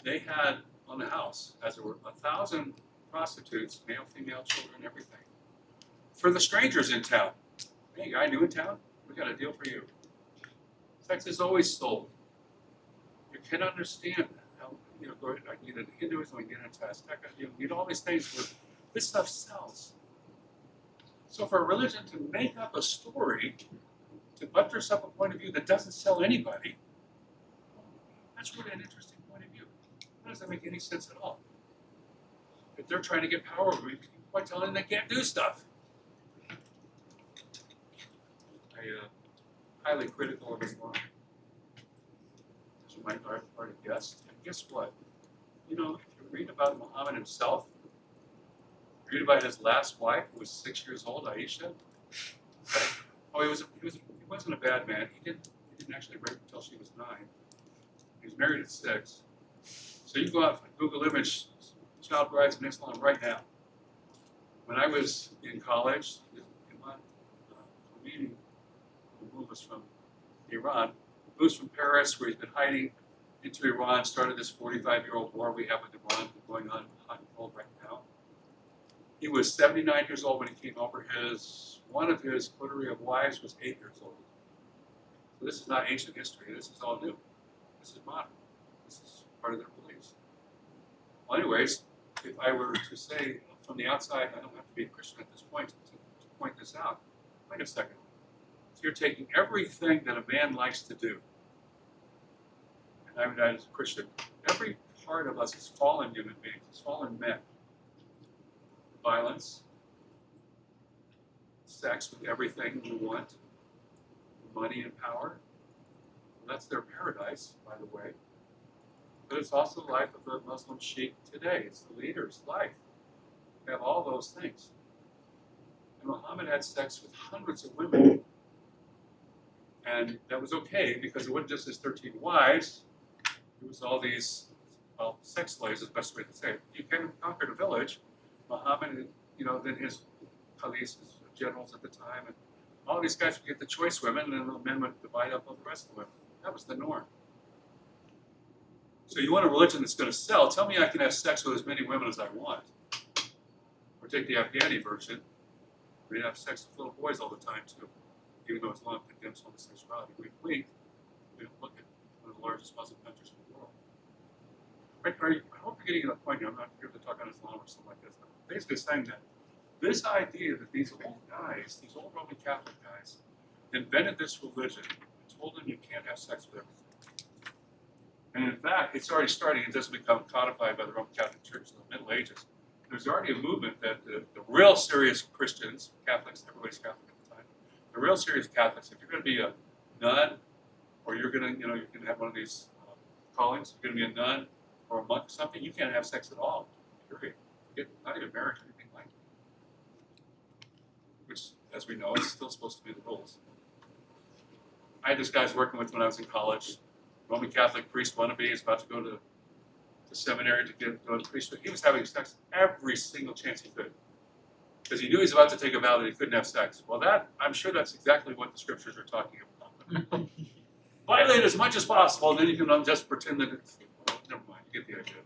they had on the house, as there were 1,000 prostitutes, male, female, children, everything, for the strangers in town. Hey, guy new in town, we got a deal for you. Sex is always sold. You can understand how, go ahead, I can get into Hinduism, I can get into Azteca, you get all these things where this stuff sells. So for a religion to make up a story, to buttress up a point of view that doesn't sell anybody, that's really an interesting point of view. That doesn't make any sense at all. If they're trying to get power over you by telling them they can't do stuff. Highly critical of Islam, as you might already guess. And guess what? If you read about Muhammad himself, read about his last wife, who was 6 years old, Aisha. Okay? Oh, he wasn't a bad man. He didn't actually rape until she was 9. He was married at 6. So you go out and Google image child brides in Islam right now. When I was in college, meeting who was from Iran, who was from Paris, where he's been hiding into Iran, started this 45-year-old war we have with Iran going on hot and cold right now. He was 79 years old when he came over. One of his coterie of wives was 8 years old. So this is not ancient history. This is all new. This is modern. This is part of their beliefs. Well, anyways, if I were to say from the outside, I don't have to be a Christian at this point to point this out. Wait a second. So you're taking everything that a man likes to do, and I would add as a Christian, every part of us is fallen human beings, is fallen men. Violence, sex with everything we want, money and power. Well, that's their paradise, by the way. But it's also the life of the Muslim sheikh today. It's the leader's life. They have all those things. And Muhammad had sex with hundreds of women. And that was okay because it wasn't just his 13 wives. It was all these, sex slaves is the best way to say it. You conquered a village. Muhammad, then his caliphs, his generals at the time, and all these guys would get the choice women, and then the men would divide up all the rest of the women. That was the norm. So you want a religion that's going to sell? Tell me I can have sex with as many women as I want. Or take the Afghani version. We have sex with little boys all the time too, even though Islam condemns homosexuality. We don't look at one of the largest Muslim countries in the world. Right? I hope you're getting to the point here. I'm not here to talk on Islam or something like this. I'm basically saying that this idea that these old guys, these old Roman Catholic guys, invented this religion and told them you can't have sex with everything. And in fact, it's already starting. It doesn't become codified by the Roman Catholic Church in the Middle Ages. There's already a movement that the real serious Christians, Catholics, everybody's Catholic at the time, the real serious Catholics, if you're going to be a nun, or you're going to, you can have one of these callings, you're going to be a nun or a monk or something, you can't have sex at all, period. Not even marriage or anything like that. Which, as we know, is still supposed to be the rules. I had this guy I was working with when I was in college, Roman Catholic priest wannabe, is about to go to seminary to go to priesthood. He was having sex every single chance he could. Because he knew he was about to take a vow that he couldn't have sex. Well, I'm sure that's exactly what the scriptures are talking about. Violate as much as possible, and then you can just pretend that it's, never mind, you get the idea.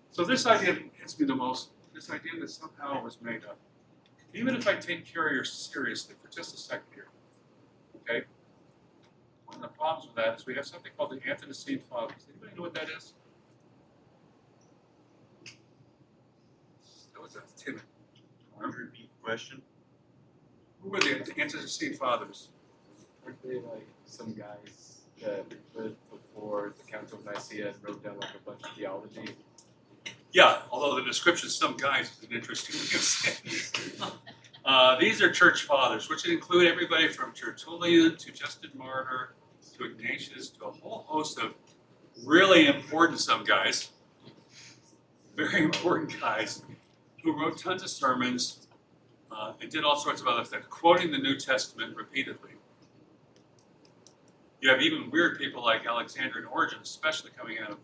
So this idea hits me the most, this idea that somehow was made up. Even if I take carrier seriously for just a second here, okay? One of the problems with that is we have something called the Ante-Nicene Fathers. Anybody know what that is? That was timid. Can you repeat the question? Who were the Ante-Nicene Fathers? Aren't they like some guys that lived before the Council of Nicaea and wrote down like a bunch of theology? Yeah, although the description of some guys is an interesting thing. These are church fathers, which include everybody from Tertullian to Justin Martyr to Ignatius to a whole host of really important some guys, very important guys, who wrote tons of sermons and did all sorts of other things, quoting the New Testament repeatedly. You have even weird people like Alexander and Origen, especially coming out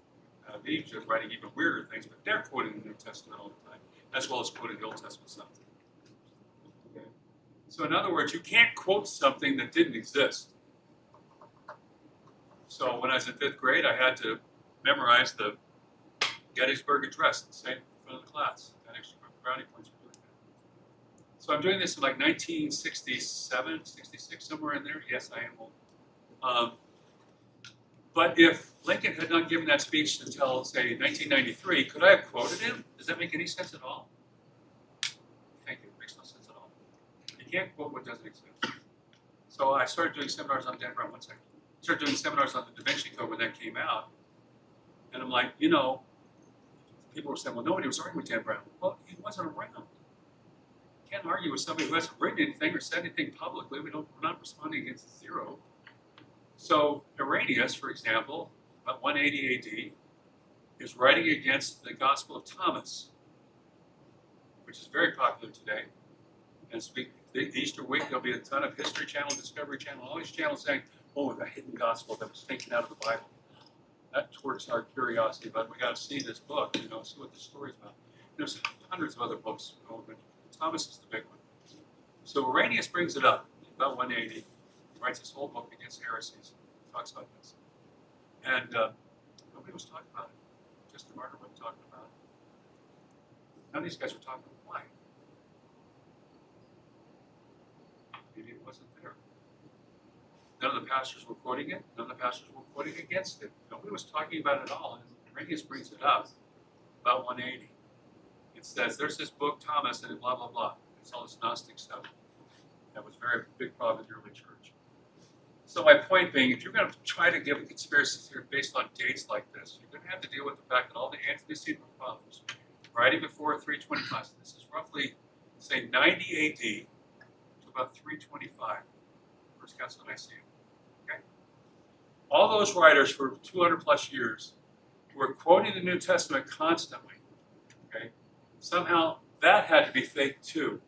of Egypt, writing even weirder things, but they're quoting the New Testament all the time, as well as quoting the Old Testament stuff. Okay. So in other words, you can't quote something that didn't exist. So when I was in 5th grade, I had to memorize the Gettysburg Address, and say it in front of the class. Got extra brownie points for doing that. So I'm doing this in like 1967, 66, somewhere in there. Yes, I am old. But if Lincoln had not given that speech until, say, 1993, could I have quoted him? Does that make any sense at all? Thank you. It makes no sense at all. You can't quote what doesn't exist. So I started doing seminars on Dan Brown. One second. I started doing seminars on the Da Vinci Code when that came out. And I'm like, you know, people were saying, well, nobody was arguing with Dan Brown. Well, he wasn't around. You can't argue with somebody who hasn't written anything or said anything publicly. We're not responding against zero. So Irenaeus, for example, about 180 AD, is writing against the Gospel of Thomas, which is very popular today. And the Easter week, there'll be a ton of History Channel, Discovery Channel, all these channels saying, oh, the hidden gospel that was taken out of the Bible. That torques our curiosity, but we got to see this book, see what the story's about. There's hundreds of other books, but Thomas is the big one. So Irenaeus brings it up about 180. He writes this whole book against heresies. He talks about this. And nobody was talking about it. Just the martyr wasn't talking about it. None of these guys were talking about why. Maybe it wasn't there. None of the pastors were quoting it. None of the pastors were quoting against it. Nobody was talking about it at all. And Irenaeus brings it up about 180. It says, there's this book, Thomas, and blah, blah, blah. It's all this Gnostic stuff. That was a very big problem in the early church. So my point being, if you're going to try to give a conspiracy theory based on dates like this, you're going to have to deal with the fact that all the ante-Nicene fathers, writing before 325, so this is roughly, say, 90 AD to about 325, First Council of Nicaea. Okay? All those writers for 200 plus years were quoting the New Testament constantly. Okay? Somehow that had to be fake too.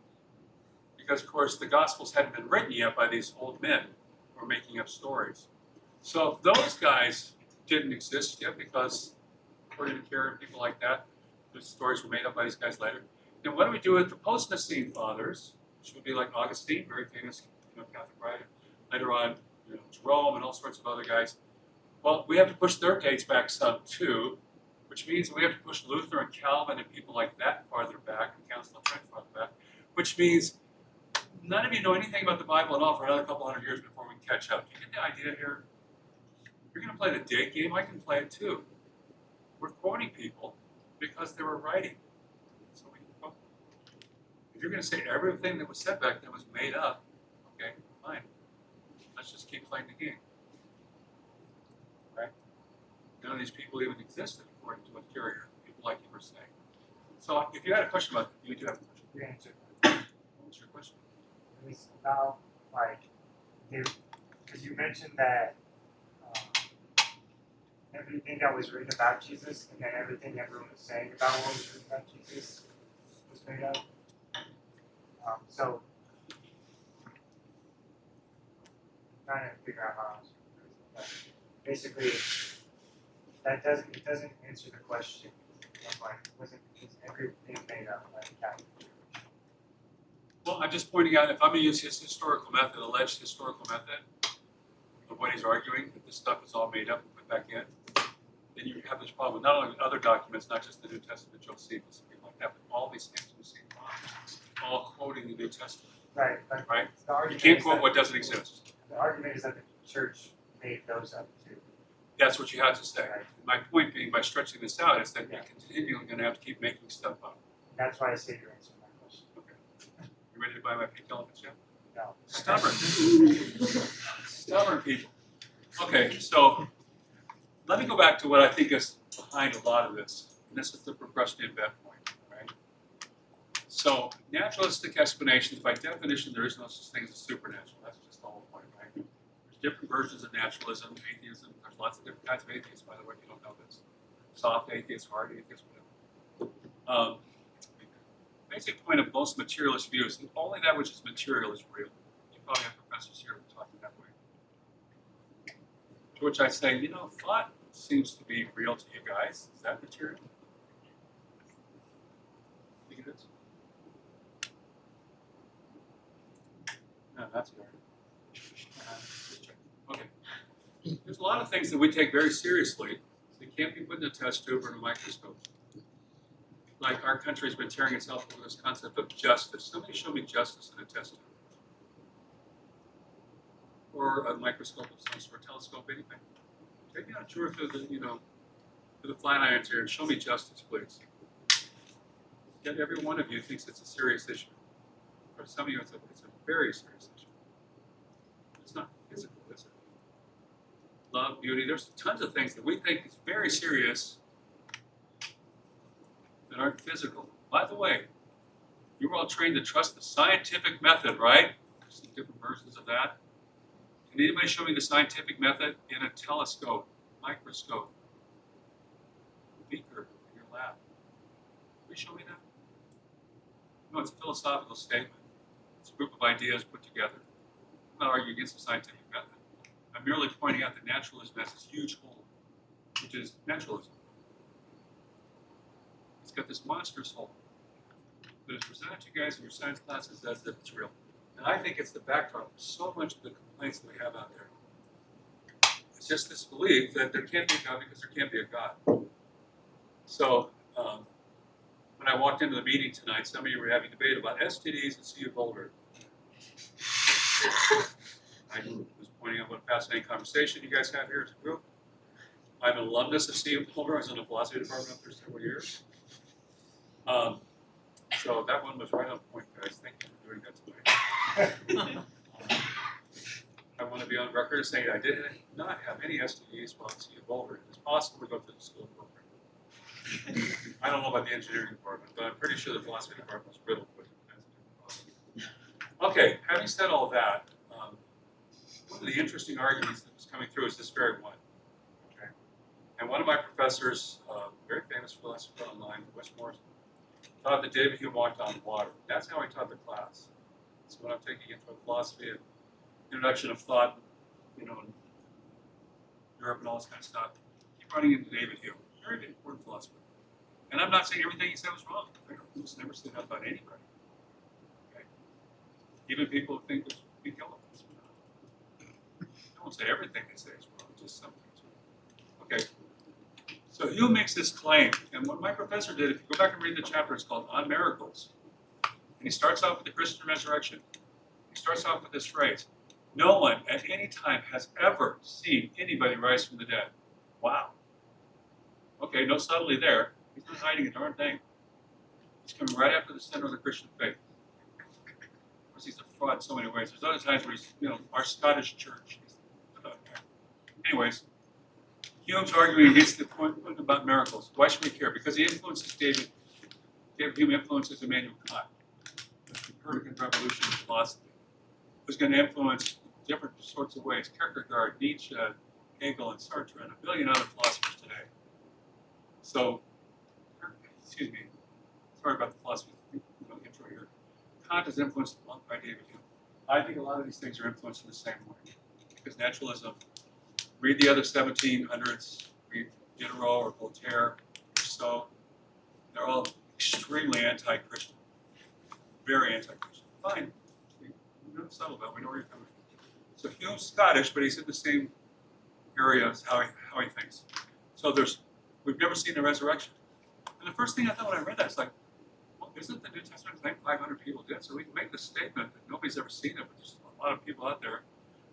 Because, of course, the Gospels hadn't been written yet by these old men who were making up stories. So if those guys didn't exist yet, because according to Carey and people like that, the stories were made up by these guys later, then what do we do with the post-Nicene fathers, which would be like Augustine, very famous Catholic writer, later on Jerome and all sorts of other guys? Well, we have to push their dates back some too, which means we have to push Luther and Calvin and people like that farther back, and Council of Trent farther back, which means none of you know anything about the Bible at all for another couple hundred years before we can catch up. Do you get the idea here? You're going to play the date game. I can play it too. We're quoting people because they were writing. So we can quote them. If you're going to say everything that was said back then was made up, okay, fine. Let's just keep playing the game. Right? None of these people even existed according to what Carrier, people like you were saying. So if you had a question about it, you do have a question. You answered What was your question? it was about because you mentioned that everything that was written about Jesus and then everything everyone was saying about what was written about Jesus was made up. So I'm trying to figure out how else to phrase it, but basically that doesn't answer the question of was everything made up by the Catholic Church? Well, I'm just pointing out, if I'm going to use his historical method, alleged historical method, of what he's arguing, that this stuff is all made up and put back in, then you have this problem with not only other documents, not just the New Testament, Josephus, and people like that, but all these ante-Nicene fathers, all quoting the New Testament. Right, but Right? the You argument can't is quote that what doesn't exist. the argument is that the church made those up too. That's what you have to say. Right. My point being, by stretching this out, is that you're continually going to have to keep making stuff up. That's why I say you're answering my question. Okay. You ready to buy my pink elephants yet? No. Stubborn. Stubborn people. Okay, so let me go back to what I think is behind a lot of this. And this is the procrastinated bet point, right? So naturalistic explanations, by definition, there is no such thing as a supernatural. That's just the whole point, right? There's different versions of naturalism, atheism. There's lots of different kinds of atheists, by the way, if you don't know this. Soft atheists, hard atheists, whatever. Basic point of most materialist views, only that which is material is real. You probably have professors here talking that way. To which I say, thought seems to be real to you guys. Is that material? Think it is? No, that's good. Just check. Okay. There's a lot of things that we take very seriously. They can't be put in a test tube or in a microscope. like our country's been tearing itself over this concept of justice. Somebody show me justice in a test tube. Or a microscope of some sort, telescope, anything. Take me on a tour through the, through the Flatirons here and show me justice, please. Yet every one of you thinks it's a serious issue. For some of you, it's a very serious issue. It's not physical, is it? Love, beauty, there's tons of things that we think is very serious that aren't physical. By the way, you were all trained to trust the scientific method, right? There's some different versions of that. Can anybody show me the scientific method in a telescope, microscope, beaker in your lab? Can you show me that? No, it's a philosophical statement. It's a group of ideas put together. I'm not arguing against the scientific method. I'm merely pointing out that naturalism has this huge hole, which is naturalism. It's got this monstrous hole that is presented to you guys in your science classes as if it's real. And I think it's the backdrop of so much of the complaints that we have out there. It's just this belief that there can't be a God because there can't be a God. So, when I walked into the meeting tonight, some of you were having debate about STDs and CU Boulder. I was pointing out what a fascinating conversation you guys have here as a group. I'm an alumnus of CU Boulder. I was in the philosophy department up there several years. So that one was right on point, guys. Thank you for doing that tonight. I want to be on record as saying I did not have any STDs while at CU Boulder. It's possible to go through the school program. I don't know about the engineering department, but I'm pretty sure the philosophy department was riddled with it. Okay, having said all that, one of the interesting arguments that was coming through is this very one. Okay. And one of my professors, very famous philosopher online, Westmore, thought that David Hume walked on water. That's how he taught the class. So when I'm taking intro to philosophy and introduction of thought, in Europe and all this kind of stuff, keep running into David Hume. Very important philosopher. And I'm not saying everything he said was wrong. Hume's never said that about anybody. Okay? Even people who think there's big elements. I won't say everything they say is wrong, just some things. Okay. So Hume makes this claim, and what my professor did, if you go back and read the chapter, it's called On Miracles. And he starts off with the Christian resurrection. He starts off with this phrase, no one at any time has ever seen anybody rise from the dead. Wow. Okay, no subtlety there. He's not hiding a darn thing. He's coming right after the center of the Christian faith. Of course, he's a fraud in so many ways. There's other times where he's, our Scottish church. Anyways, Hume's arguing against the point about miracles. Why should we care? Because he influences David Hume influences Immanuel Kant, the Copernican revolution in philosophy, who's going to influence different sorts of ways. Kierkegaard, Nietzsche, Hegel, and Sartre, and a billion other philosophers today. So, excuse me, sorry about the philosophy intro here. Kant is influenced by David Hume. I think a lot of these things are influenced in the same way. Because naturalism, read the other 1700s, read Diderot or Voltaire, Rousseau, they're all extremely anti-Christian. Very anti-Christian. Fine. We're not subtle about it. We know where you're coming from. So Hume's Scottish, but he's in the same area as how he thinks. So we've never seen the resurrection. And the first thing I thought when I read that is like, well, isn't the New Testament claim 500 people did? So we can make the statement that nobody's ever seen it, but there's a lot of people out there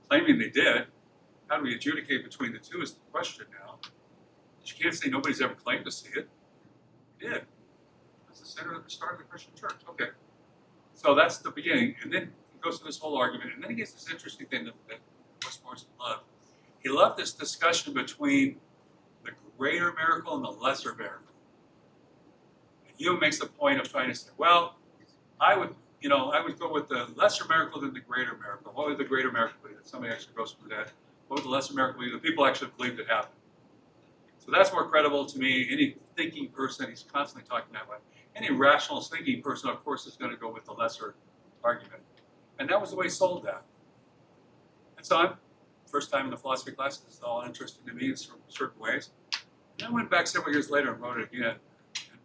claiming they did. How do we adjudicate between the two is the question now. But you can't say nobody's ever claimed to see it. We did. That's the center of the start of the Christian church. Okay. So that's the beginning. And then he goes through this whole argument. And then he gets this interesting thing that Westmore loved. He loved this discussion between the greater miracle and the lesser miracle. And Hume makes the point of trying to say, well, I would go with the lesser miracle than the greater miracle. What would the greater miracle be? That somebody actually rose from the dead. What would the lesser miracle be? The people actually believed it happened. So that's more credible to me. Any thinking person, he's constantly talking that way. Any rational thinking person, of course, is going to go with the lesser argument. And that was the way he sold that. And so first time in the philosophy class, it's all interesting to me in certain ways. And I went back several years later and wrote it again. And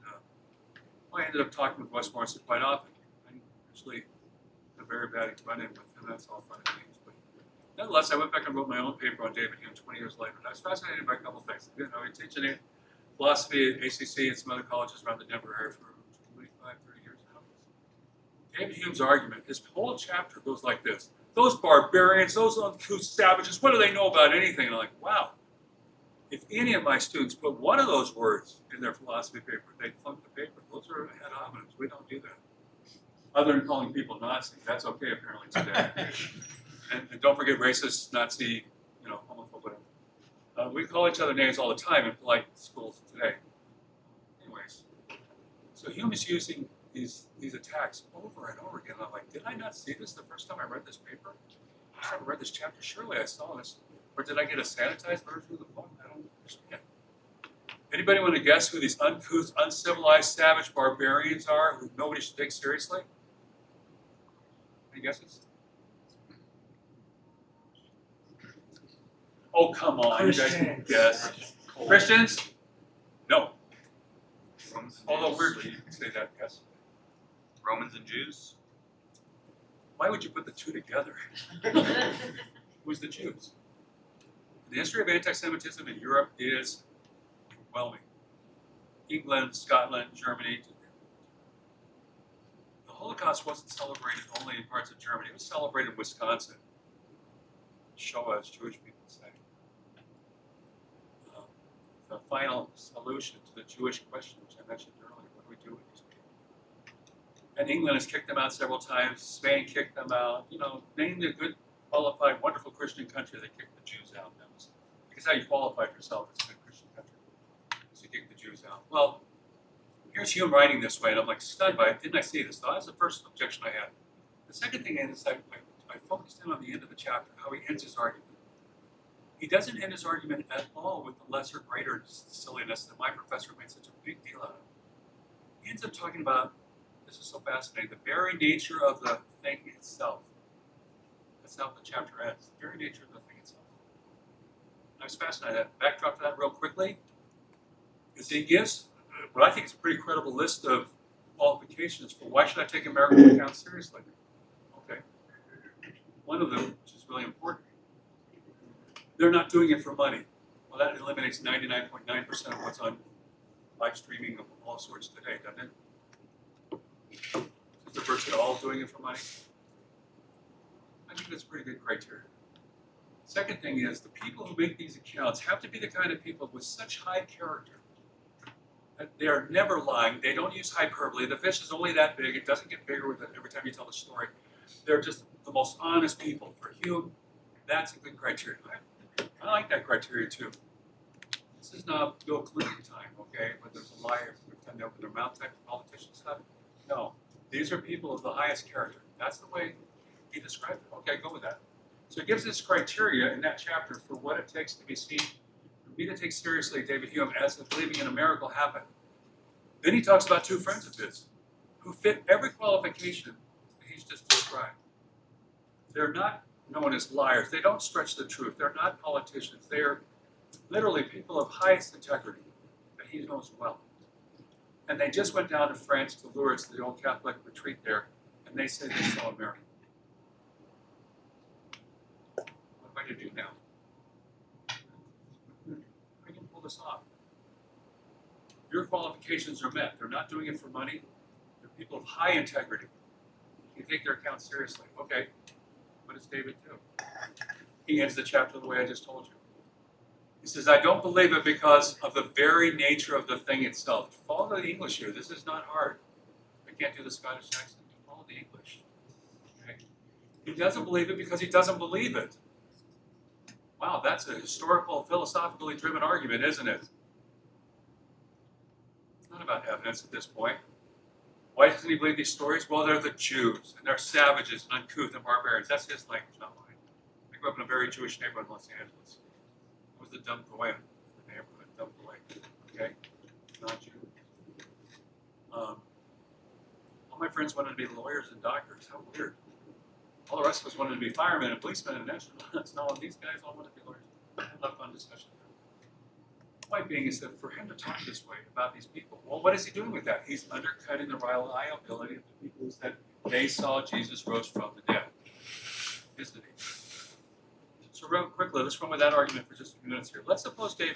I ended up talking with Westmore quite often. I actually had a very bad run-in with him. That's all fun and games. But nonetheless, I went back and wrote my own paper on David Hume 20 years later. And I was fascinated by a couple things. He teaching philosophy at ACC and some other colleges around the Denver area for 25, 30 years now. David Hume's argument, his whole chapter goes like this. Those barbarians, those uncouth savages, what do they know about anything? And I'm like, wow. If any of my students put one of those words in their philosophy paper, they'd flunk the paper. Those are ad hominems. We don't do that. Other than calling people Nazis, that's okay apparently today. and don't forget racist, Nazi, homophobe, whatever. We call each other names all the time in polite schools today. Anyways, so Hume is using these attacks over and over again. I'm like, did I not see this the first time I read this paper? The first time I read this chapter, surely I saw this. Or did I get a sanitized version of the book? I don't understand. Anybody want to guess who these uncouth, uncivilized, savage barbarians are who nobody should take seriously? Any guesses? Oh, come on, you guys can guess. Christians? No. Although weirdly, you can say that, yes. Romans and Jews. Why would you put the two together? Who's the Jews? The history of anti-Semitism in Europe is overwhelming. England, Scotland, Germany. The Holocaust wasn't celebrated only in parts of Germany. It was celebrated in Wisconsin. Shoah, as Jewish people say. The final solution to the Jewish question, which I mentioned earlier, what do we do with these people? And England has kicked them out several times. Spain kicked them out. Name the good, qualified, wonderful Christian country that kicked the Jews out. Because how you qualify for yourself as a good Christian country. So you kick the Jews out. Well, here's Hume writing this way, and I'm like stunned by it. Didn't I see this? So that was the first objection I had. The second thing is I focused in on the end of the chapter, how he ends his argument. He doesn't end his argument at all with the lesser, greater silliness that my professor made such a big deal out of. He ends up talking about, this is so fascinating, the very nature of the thing itself. That's how the chapter ends, the very nature of the thing itself. I was fascinated. That backdrop to that real quickly is he gives what I think is a pretty credible list of qualifications for why should I take American accounts seriously. Okay. One of them, which is really important, they're not doing it for money. Well, that eliminates 99.9% of what's on live streaming of all sorts today, doesn't it? Is the virtually all doing it for money? I think that's pretty good criteria. Second thing is, the people who make these accounts have to be the kind of people with such high character that they are never lying. They don't use hyperbole. The fish is only that big. It doesn't get bigger with it every time you tell the story. They're just the most honest people. For Hume, that's a good criteria. I like that criteria too. This is not Bill Clinton time, okay? Where there's a liar pretending to open their mouth type of politician stuff. No, these are people of the highest character. That's the way he described it. Okay, go with that. So he gives this criteria in that chapter for what it takes to be seen, for me to take seriously David Hume as if believing in a miracle happened. Then he talks about two friends of his who fit every qualification that he's just described. They're not known as liars. They don't stretch the truth. They're not politicians. They are literally people of highest integrity that he knows well. And they just went down to France, to Lourdes, the old Catholic retreat there, and they say they saw a miracle. What am I going to do now? I can pull this off. Your qualifications are met. They're not doing it for money. They're people of high integrity. You take their account seriously. Okay. What does David do? He ends the chapter the way I just told you. He says, I don't believe it because of the very nature of the thing itself. Follow the English here. This is not hard. I can't do the Scottish accent. Follow the English. Okay? He doesn't believe it because he doesn't believe it. Wow, that's a historical, philosophically driven argument, isn't it? It's not about evidence at this point. Why doesn't he believe these stories? Well, they're the Jews, and they're savages and uncouth and barbarians. That's his language, not mine. I grew up in a very Jewish neighborhood in Los Angeles. I was the dumb goyim in the neighborhood, dumb goyim, okay? Not Jew. All my friends wanted to be lawyers and doctors. How weird. All the rest of us wanted to be firemen and policemen and astronauts. No, these guys all wanted to be lawyers. I had a fun discussion. Point being is that for him to talk this way about these people, well, what is he doing with that? He's undercutting the reliability of the people who said they saw Jesus rose from the dead, isn't he? So real quickly, let's run with that argument for just a few minutes here. Let's suppose David,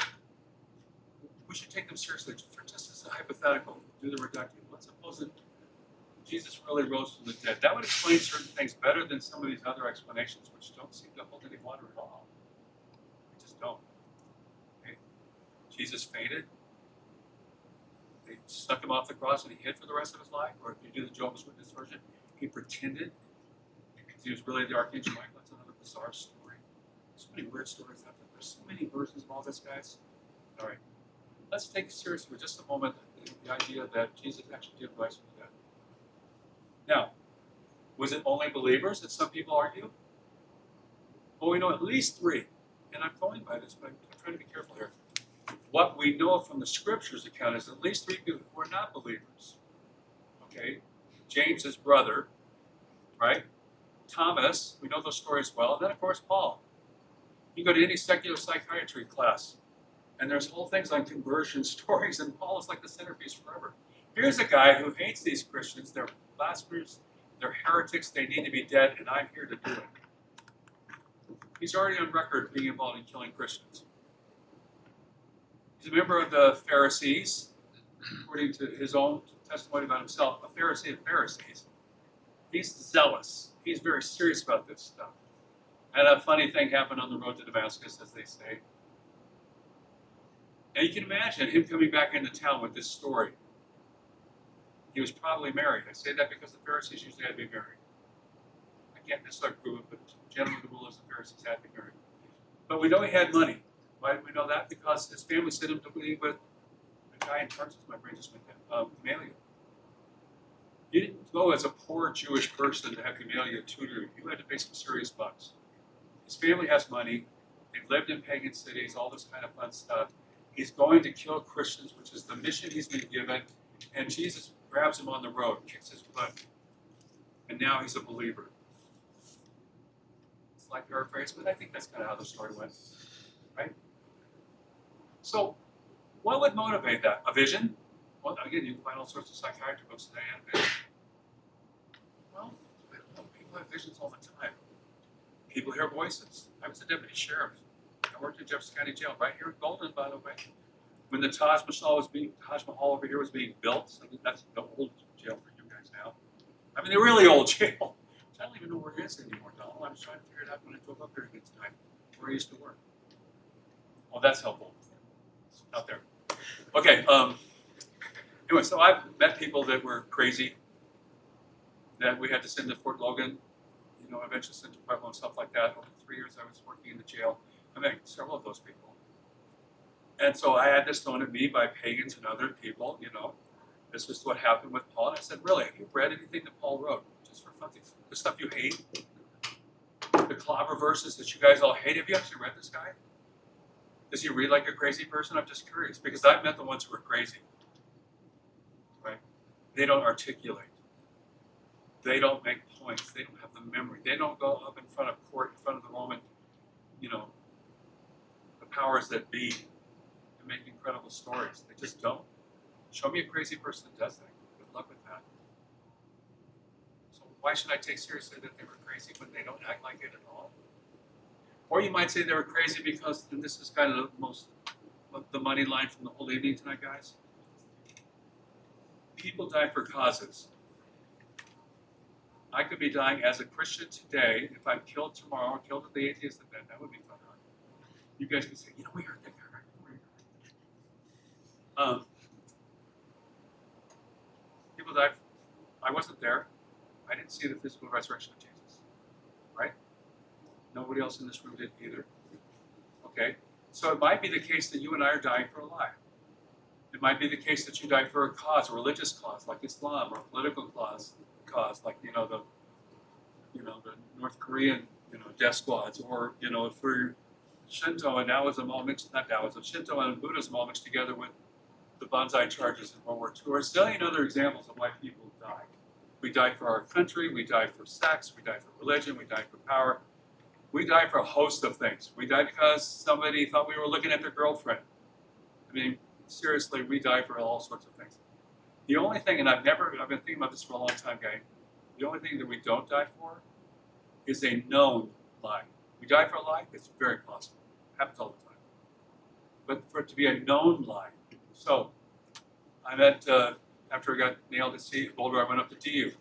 we should take them seriously. For just as a hypothetical, do the reductive. Let's suppose that Jesus really rose from the dead. That would explain certain things better than some of these other explanations, which don't seem to hold any water at all. They just don't. Okay? Jesus fainted. They stuck him off the cross and he hid for the rest of his life. Or if you do the Jehovah's Witness version, he pretended because he was really the Archangel Michael. That's another bizarre story. So many weird stories out there. There's so many versions of all this, guys. All right. Let's take seriously for just a moment the idea that Jesus actually did rise from the dead. Now, was it only believers that some people argue? Well, we know at least three. And I'm going by this, but I'm trying to be careful here. What we know from the scriptures account is at least three people who are not believers. Okay? James, his brother, right? Thomas, we know those stories well. And then, of course, Paul. You go to any secular psychiatry class, and there's whole things on conversion stories, and Paul is like the centerpiece forever. Here's a guy who hates these Christians. They're blasphemers, they're heretics, they need to be dead, and I'm here to do it. He's already on record being involved in killing Christians. He's a member of the Pharisees, according to his own testimony about himself, a Pharisee of Pharisees. He's zealous. He's very serious about this stuff. And a funny thing happened on the road to Damascus, as they say. Now you can imagine him coming back into town with this story. He was probably married. I say that because the Pharisees usually had to be married. I can't necessarily prove it, but generally the rule is the Pharisees had to be married. But we know he had money. Why do we know that? Because his family sent him to be with a guy in Tarsus. My brain just went down. Gamaliel. You didn't go as a poor Jewish person to have Gamaliel tutor you. You had to pay some serious bucks. His family has money. They've lived in pagan cities, all this kind of fun stuff. He's going to kill Christians, which is the mission he's been given. And Jesus grabs him on the road, kicks his butt. And now he's a believer. It's like paraphrase, but I think that's kind of how the story went. Right? So, what would motivate that? A vision? Well, again, you can find all sorts of psychiatry books today and vision. Well, I don't know. People have visions all the time. People hear voices. I was a deputy sheriff. I worked in Jefferson County Jail, right here in Golden, by the way. When the Taj Mahal over here was being built, so that's the old jail for you guys now. I mean, the really old jail. I don't even know where it is anymore, Donald. I was trying to figure it out when I drove up there against time, where I used to work. Well, that's helpful. It's out there. Okay. Anyway, so I've met people that were crazy, that we had to send to Fort Logan, eventually sent to Pueblo and stuff like that. Over the 3 years I was working in the jail, I met several of those people. And so I had this thrown at me by pagans and other people, This is what happened with Paul. And I said, really, have you read anything that Paul wrote? Just for fun, the stuff you hate? The clobber verses that you guys all hate? Have you actually read this guy? Does he read like a crazy person? I'm just curious, because I've met the ones who are crazy. Right? They don't articulate. They don't make points. They don't have the memory. They don't go up in front of court, in front of the Roman, the powers that be, and make incredible stories. They just don't. Show me a crazy person that does that. Good luck with that. So why should I take seriously that they were crazy when they don't act like it at all? Or you might say they were crazy because, and this is kind of the money line from the whole evening tonight, guys. People die for causes. I could be dying as a Christian today. If I'm killed tomorrow or killed at the atheist event, that would be fun, huh? You guys can say, we heard that guy right? People die. I wasn't there. I didn't see the physical resurrection of Jesus. Right? Nobody else in this room did either. Okay? So it might be the case that you and I are dying for a lie. It might be the case that you die for a cause, a religious cause like Islam, or a political cause like the North Korean death squads, or for Shinto and Taoism all mixed, not Taoism, Shinto and Buddhism all mixed together with the Banzai charges in World War II, or a zillion other examples of why people die. We die for our country, we die for sex, we die for religion, we die for power. We die for a host of things. We die because somebody thought we were looking at their girlfriend. I mean, seriously, we die for all sorts of things. The only thing, and I've been thinking about this for a long time, guy, the only thing that we don't die for is a known lie. We die for a lie, it's very possible. It happens all the time. But for it to be a known lie, So I met, after I got nailed at Boulder, I went up to DU.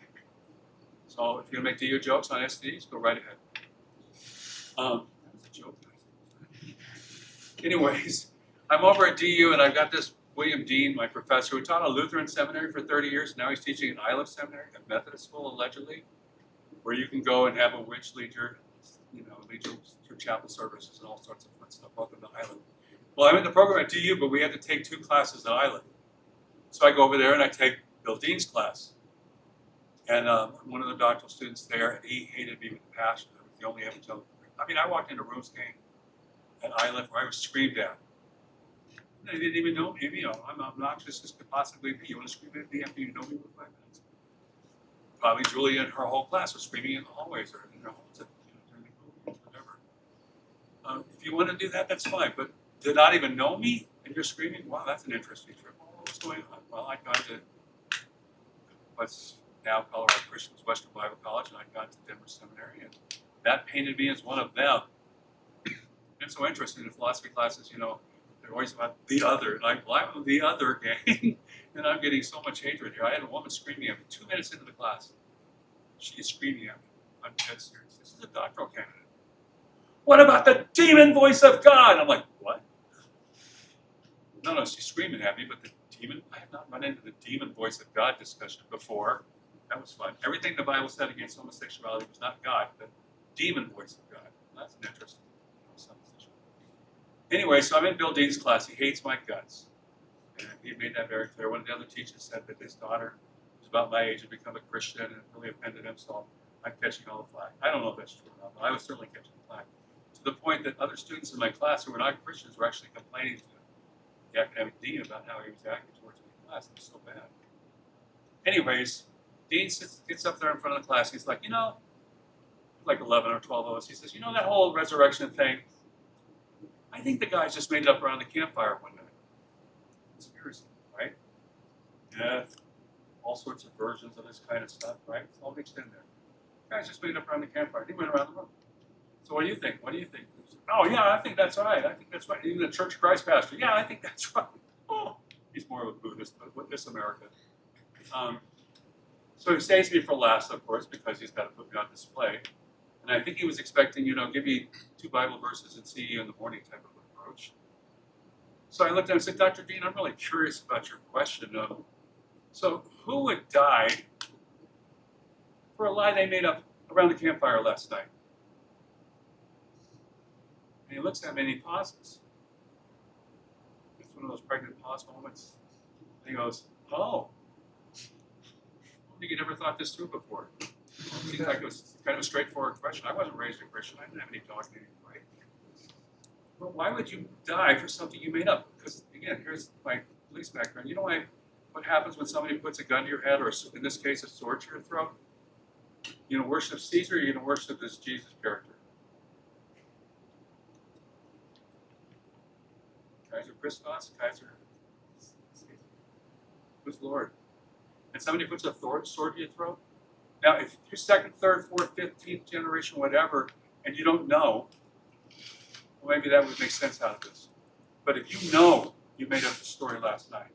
So if you're gonna make DU jokes on STDs, go right ahead. That was a joke. Anyways, I'm over at DU and I've got this William Dean, my professor, who taught at a Lutheran seminary for 30 years. Now he's teaching at Isle Seminary, a Methodist school allegedly, where you can go and have a witch lead your, lead you through chapel services and all sorts of fun stuff. Welcome to Island. Well, I'm in the program at DU, but we had to take 2 classes at Island. So I go over there and I take Bill Dean's class. And one of the doctoral students there, and he hated me with a passion. I was the only evangelical. I mean, I walked into rooms game at Island where I was screamed at. They didn't even know me. I'm obnoxious as could possibly be. You want to scream at me after you know me for 5 minutes? Probably Julia and her whole class was screaming in the hallways or in their homes during the COVID, whatever. If you want to do that, that's fine. But to not even know me and you're screaming, wow, that's an interesting trip. What's going on? Well, I got to what's now Colorado Christians Western Bible College, and I got to Denver Seminary, and that painted me as one of them. It's so interesting in philosophy classes, they're always about the other. And I'm the other gang, and I'm getting so much hatred here. I had a woman screaming at me 2 minutes into the class. She is screaming at me. I'm dead serious. This is a doctoral candidate. What about the demon voice of God? I'm like, what? No, she's screaming at me, but the demon, I have not run into the demon voice of God discussion before. That was fun. Everything the Bible said against homosexuality was not God, but demon voice of God. That's an interesting supposition. Anyway, so I'm in Bill Dean's class. He hates my guts. And he made that very clear. One of the other teachers said that his daughter was about my age and become a Christian, and it really offended him, so I'm catching all the flack. I don't know if that's true or not, but I was certainly catching the flack. To the point that other students in my class who were not Christians were actually complaining to the academic dean about how he was acting towards me in class. It was so bad. Anyways, Dean gets up there in front of the class. He's like, like 11 or 12 of us. He says, that whole resurrection thing, I think the guys just made it up around the campfire one night. Conspiracy, right? Death, all sorts of versions of this kind of stuff, right? It's all mixed in there. Guys just made it up around the campfire. He went around the room. So what do you think? What do you think? Oh, yeah, I think that's right. I think that's right. Even the Church of Christ pastor, yeah, I think that's right. Oh, he's more of a Buddhist, but with this America. So he saves me for last, of course, because he's got to put me on display. And I think he was expecting, give me 2 Bible verses and see you in the morning type of approach. So I looked at him and said, Dr. Dean, I'm really curious about your question. So who would die for a lie they made up around the campfire last night? And he looks at me and he pauses. It's one of those pregnant pause moments. And he goes, oh. I think you never thought this through before. It seems like it was kind of a straightforward question. I wasn't raised a Christian. I didn't have any dog in any fight. But why would you die for something you made up? Because, again, here's my police background. You know what happens when somebody puts a gun to your head, or in this case, a sword to your throat? You're going to worship Caesar, or you're going to worship this Jesus character? Kaiser Christos, Kaiser Caesar. Who's Lord? And somebody puts a sword to your throat? Now, if you're second, third, fourth, 15th generation, whatever, and you don't know, well, maybe that would make sense out of this. But if you know you made up the story last night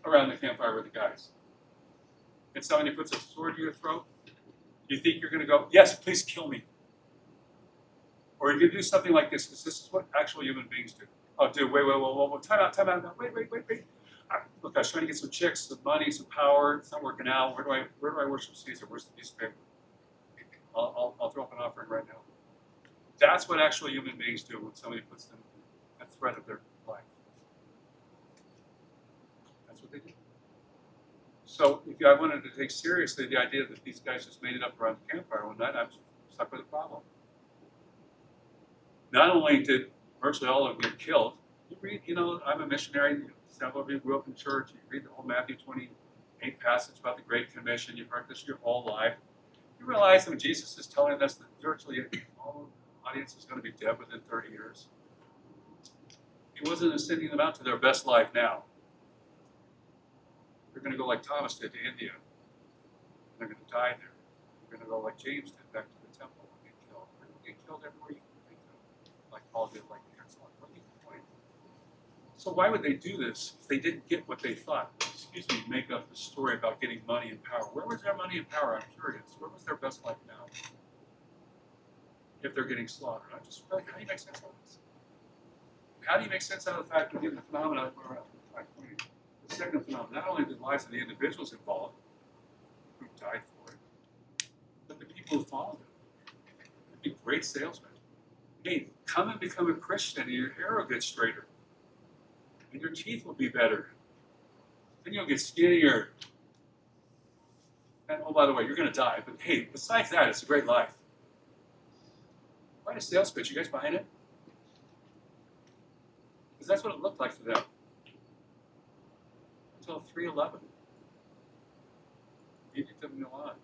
around the campfire with the guys, and somebody puts a sword to your throat, you think you're going to go, yes, please kill me. Or you can do something like this, because this is what actual human beings do. Oh, dude, wait, time out, no, wait. Look, I was trying to get some chicks, some money, some power. It's not working out. Where do I worship Caesar? Where's the piece of paper? I'll throw up an offering right now. That's what actual human beings do when somebody puts them at threat of their life. That's what they do. So if I wanted to take seriously the idea that these guys just made it up around the campfire one night, I'm stuck with a problem. Not only did virtually all of them get killed, you read, I'm a missionary. Several of you grew up in church. You read the whole Matthew 28 passage about the Great Commission. You've heard this your whole life. You realize that when Jesus is telling us that virtually all the audience is going to be dead within 30 years, he wasn't sending them out to their best life now. They're going to go like Thomas did to India. They're going to die there. They're going to go like James did back to the temple and get killed. They're going to get killed everywhere you can think of. Like Paul did, like Hanson. What do you complain? So why would they do this if they didn't get what they thought? Excuse me, make up the story about getting money and power. Where was their money and power? I'm curious. Where was their best life now? If they're getting slaughtered. I'm just like, how do you make sense of this? How do you make sense out of the fact that given the phenomenon we're at? The second phenomenon, not only the lives of the individuals involved who died for it, but the people who followed them. They'd be great salesmen. Hey, come and become a Christian and your hair will get straighter. And your teeth will be better. Then you'll get skinnier. And oh, by the way, you're going to die. But hey, besides that, it's a great life. Write a sales pitch. You guys buying it? Because that's what it looked like for them. Until 311. Edict of Milan.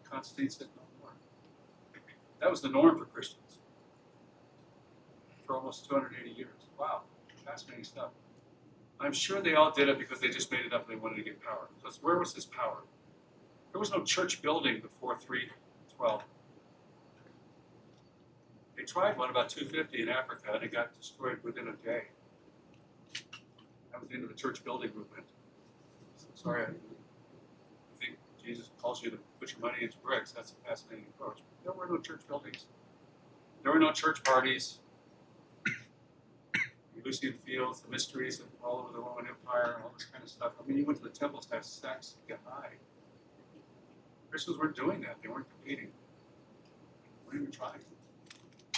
Constantine said no more. That was the norm for Christians for almost 280 years. Wow. Fascinating stuff. I'm sure they all did it because they just made it up and they wanted to get power. Because where was this power? There was no church building before 312. They tried one about 250 in Africa and it got destroyed within a day. That was the end of the church building movement. So sorry, I think Jesus calls you to put your money into bricks. That's a fascinating approach. There were no church buildings. There were no church parties. Lucian Fields, the mysteries of all over the Roman Empire, and all this kind of stuff. I mean, you went to the temples to have sex and get high. Christians weren't doing that. They weren't competing. They weren't even trying.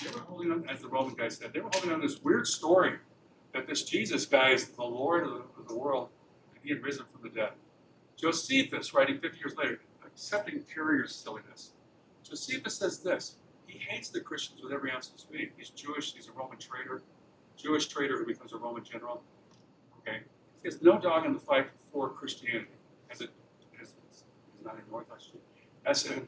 They were holding on, as the Roman guy said, they were holding on to this weird story that this Jesus guy is the Lord of the world, and he had risen from the dead. Josephus, writing 50 years later, accepting Curier's silliness. Josephus says this: he hates the Christians with every ounce of his being. He's Jewish, he's a Roman traitor. Jewish traitor who becomes a Roman general. Okay, he has no dog in the fight for Christianity. He's not in Orthodox Jew. As a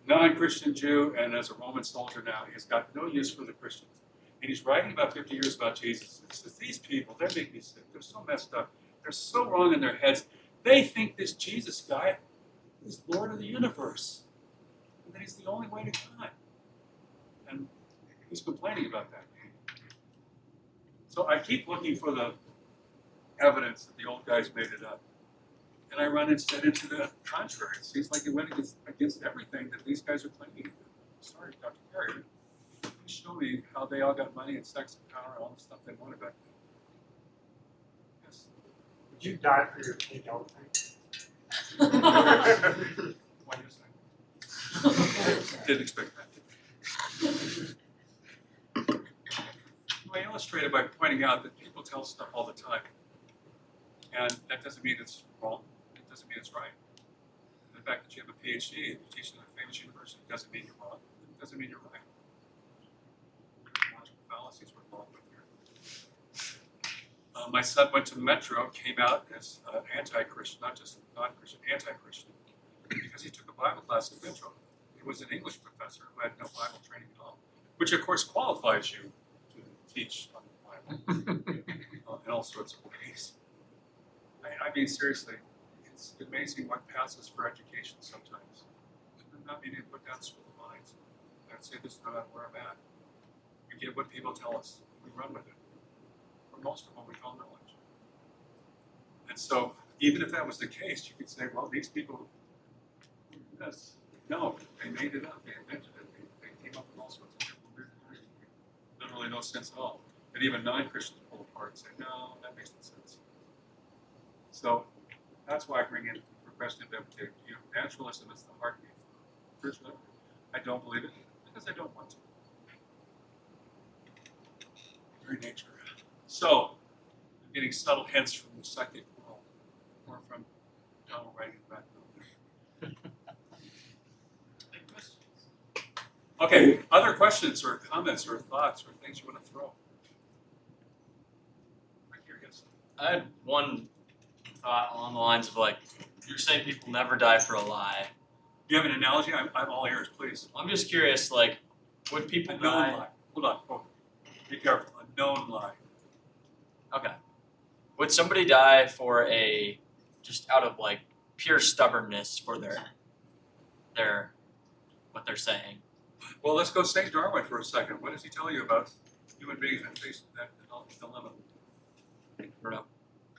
non-Christian Jew and as a Roman soldier now, he has got no use for the Christians. And he's writing about 50 years about Jesus. He says, these people, they make me sick. They're so messed up. They're so wrong in their heads. They think this Jesus guy is Lord of the universe. And that he's the only way to God. And he's complaining about that. So I keep looking for the evidence that the old guys made it up. And I run instead into the contrary. It seems like it went against everything that these guys are claiming. Sorry, Dr. Perry. Please show me how they all got money and sex and power and all the stuff they wanted back then. Yes. Would you die for your king elephant? Why didn't expect that. I illustrate it by pointing out that people tell stuff all the time. And that doesn't mean it's wrong. It doesn't mean it's right. The fact that you have a PhD and you teach at a famous university doesn't mean you're wrong. It doesn't mean you're right. Logical fallacies we're involved with here. My son went to Metro, came out as anti-Christian, not just non-Christian, anti-Christian, because he took a Bible class at Metro. He was an English professor who had no Bible training at all, which of course qualifies you to teach on the Bible in all sorts of ways. I mean, seriously, it's amazing what passes for education sometimes. I'm not being able to put down school lines. I'd say this no matter where I'm at. We get what people tell us, we run with it. For most of what we call knowledge. And so, even if that was the case, you could say, well, these people, yes, no, they made it up, they invented it, they came up with all sorts of weird theories. Literally no sense at all. And even non-Christians pull apart and say, no, that makes no sense. So that's why I bring in progressive empathy. Naturalism is the heartbeat of spiritualism. I don't believe it because I don't want to. Very nature. So I'm getting subtle hints from the psychic world, or from Donald writing back there. Any questions? Okay, other questions or comments or thoughts or things you want to throw? Right here, yes. I had one thought along the lines of like, you're saying people never die for a lie. Do you have an analogy? I'm all ears, please. I'm just curious, like, would A people known die? lie. Hold on. Oh, be careful. A known lie. Okay. Would somebody die for just out of like pure stubbornness for their what they're saying? Well, let's go St. Darwin for a second. What does he tell you about human beings that face that dilemma? don't know.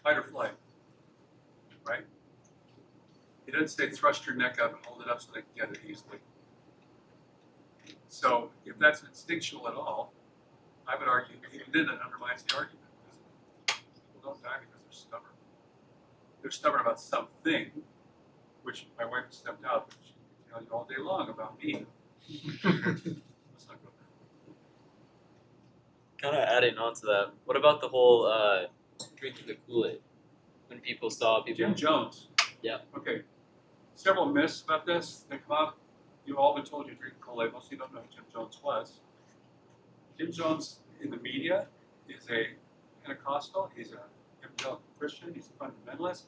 Fight or flight, right? He doesn't say thrust your neck up and hold it up so they can get it easily. So if that's instinctual at all, I would argue even then it undermines the argument. People don't die because they're stubborn. They're stubborn about something, which my wife stepped out, but she can tell you all day long about me. Let's not go there. Kind of adding on to that, what about the whole drinking the Kool-Aid? When people saw people. Jim Jones. Yeah. Okay. Several myths about this that come up. You've all been told you drink Kool-Aid. Most of you don't know who Jim Jones was. Jim Jones in the media is a Pentecostal. He's a evangelical Christian. He's a fundamentalist.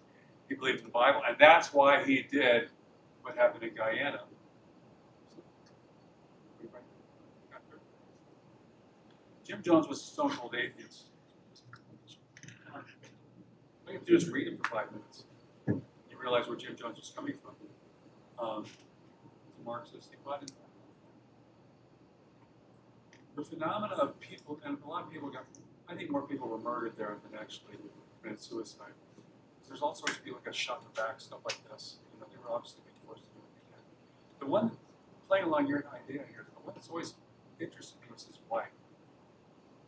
He believed in the Bible, and that's why he did what happened in Guyana. Jim Jones was a stone cold atheist. All you have to do is read him for 5 minutes. You realize where Jim Jones was coming from. He's a Marxist. He bought into that. The phenomena of people, and a lot of people got, I think more people were murdered there than actually committed suicide. There's all sorts of people that got shot in the back, stuff like this. You know, they were obviously being forced to do what they did. The one, playing along your idea here, the one that's always interested me was his wife.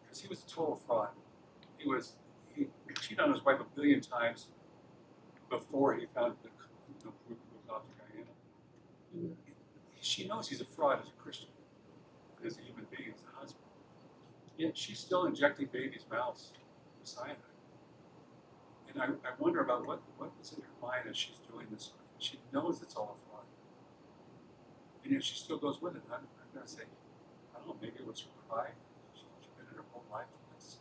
Because he was a total fraud. He cheated on his wife 1 billion times before he found the group who was off to Guyana. She knows he's a fraud as a Christian, as a human being, as a husband. Yet she's still injecting babies' mouths with cyanide. And I wonder about what was in her mind as she's doing this. She knows it's all a fraud. And yet she still goes with it. I'm going to say, I don't know, maybe it was her pride. She committed her whole life to this.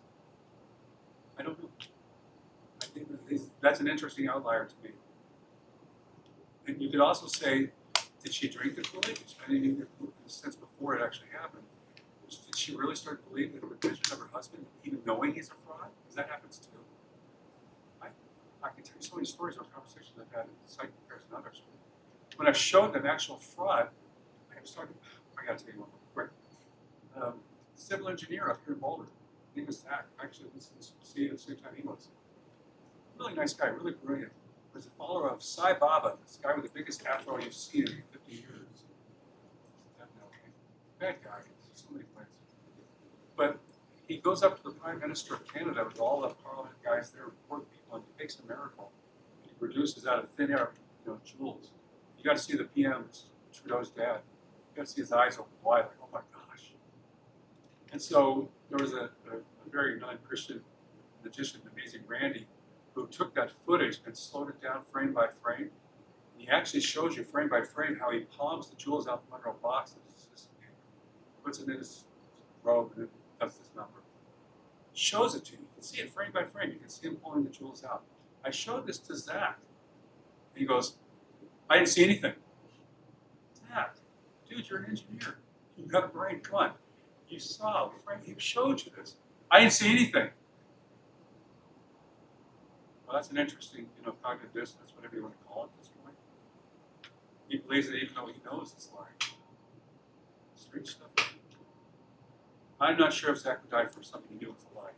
I don't know. I think that's an interesting outlier to me. And you could also say, did she drink the Kool-Aid? In a sense, before it actually happened, did she really start believing the religion of her husband, even knowing he's a fraud? Because that happens too. I can tell you so many stories of conversations I've had in psych affairs and others. When I've showed them actual fraud, I have started, I got to tell you one quick. Civil engineer up here in Boulder, he was Zach. Actually, was in CA at the same time he was. Really nice guy, really brilliant. Was a follower of Sai Baba, this guy with the biggest afro you've seen in 50 years. Bad guy, so many ways. But he goes up to the Prime Minister of Canada with all the Parliament guys there, important people, and he makes a miracle. He produces out of thin air, jewels. You got to see the PM, Trudeau's dad. You got to see his eyes open wide, like, oh my gosh. And so there was a very non-Christian magician, Amazing Randy, who took that footage and slowed it down frame by frame. And he actually shows you frame by frame how he palms the jewels out from under a box and just puts it in his robe and does this number. Shows it to you. You can see it frame by frame. You can see him pulling the jewels out. I showed this to Zach. He goes, I didn't see anything. Zach, dude, you're an engineer. You've got a brain. Come on. You saw, Frank, he showed you this. I didn't see anything. Well, that's an interesting, cognitive dissonance, whatever you want to call it at this point. He believes it even though he knows it's lying. Strange stuff. I'm not sure if Zach would die for something he knew was a lie.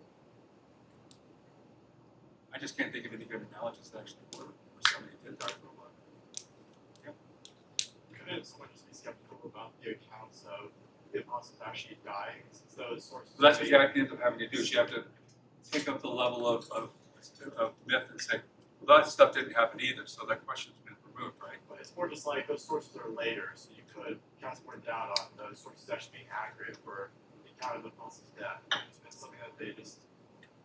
I just can't think of any good analogies that actually work where somebody did die for a lie. Yep. Couldn't someone just be skeptical about the accounts of the apostles actually dying, since those sources? So that's what you end up having to do. Is you have to take up the level of myth and say, well, that stuff didn't happen either, so that question's been removed, right? But it's more just like those sources are later, so you could cast more doubt on those sources actually being accurate for the account of the apostles' death. It's been something that they just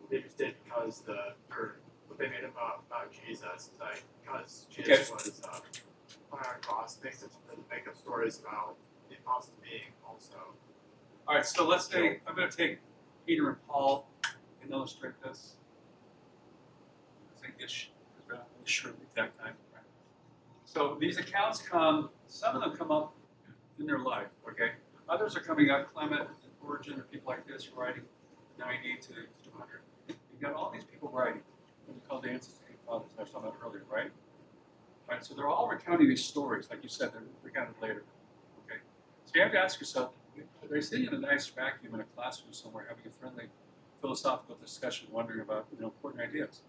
did because what they made about Jesus is like because Jesus was hung on a cross, makes it to make up stories about the apostles being also. All right, so let's say I'm going to take Peter and Paul and illustrate this. I think ish, because we're not really sure of the exact time. Right? So these accounts come, some of them come up in their life, okay? Others are coming up, Clement and Origen, or people like this writing 90 to 200. You've got all these people writing, what we call the ancestry fathers, I was talking about earlier, right? Right, so they're all recounting these stories, like you said, they're recounted later, okay? So you have to ask yourself, are they sitting in a nice vacuum in a classroom somewhere having a friendly philosophical discussion, wondering about important ideas,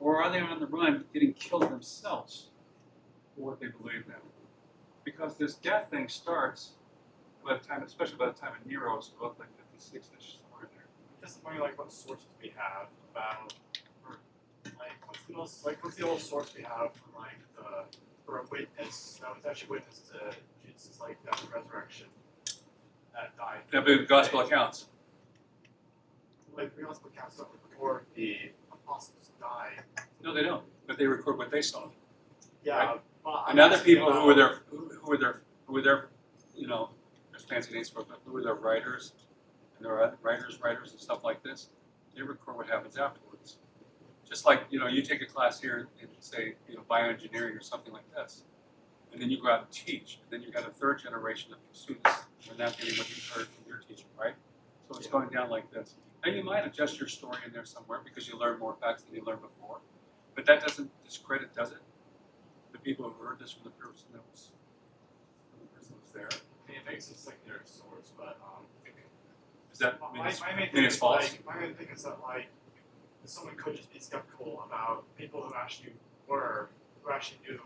or are they on the run, getting killed themselves for what they believe in? Because this death thing starts by the time, especially by the time of Nero's book, like 56ish, somewhere in there. Just wondering like what sources we have about, or like what's the old source we have for like for a witness that was actually witness to Jesus' like death and resurrection that died. That'd be the gospel accounts. Like we also count stuff before the apostles died. No, they don't. But they record what they saw. Yeah, Right. but And other people who were there, there's fancy names for it, but who were their writers, and there are writers and stuff like this, they record what happens afterwards. Just like, you take a class here and say, bioengineering or something like this, and then you go out and teach, and then you got a third generation of students who are not getting what you heard from your teacher, right? So it's going down like this. And you might adjust your story in there somewhere because you learn more facts than you learned before, but that doesn't discredit, does it? The people who heard this from the person that was there. I mean, it makes it secondary source, but Does that my mean it's, main mean thing it's is false? like my main thing is that like someone could just be skeptical about people who actually knew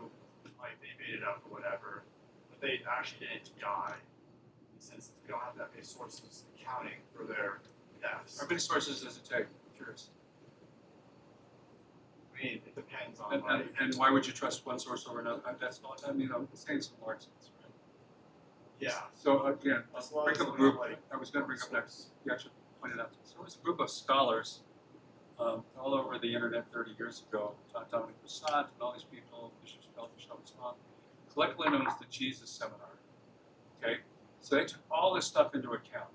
like they made it up or whatever, but they actually didn't die. Since we don't have that many sources accounting for their deaths. How many sources does it take? I'm curious. I mean, it depends on like. And why would you trust one source over another? That's not, I'm saying some large sense, right? Yeah. So again, As I'll long bring as up a we group, have, like, I was going to bring up next, you actually pointed out. So it was a group of scholars all over the internet 30 years ago, Dominic Prasad and all these people, Bishop Spell, collectively known as the Jesus Seminar. Okay? So they took all this stuff into account.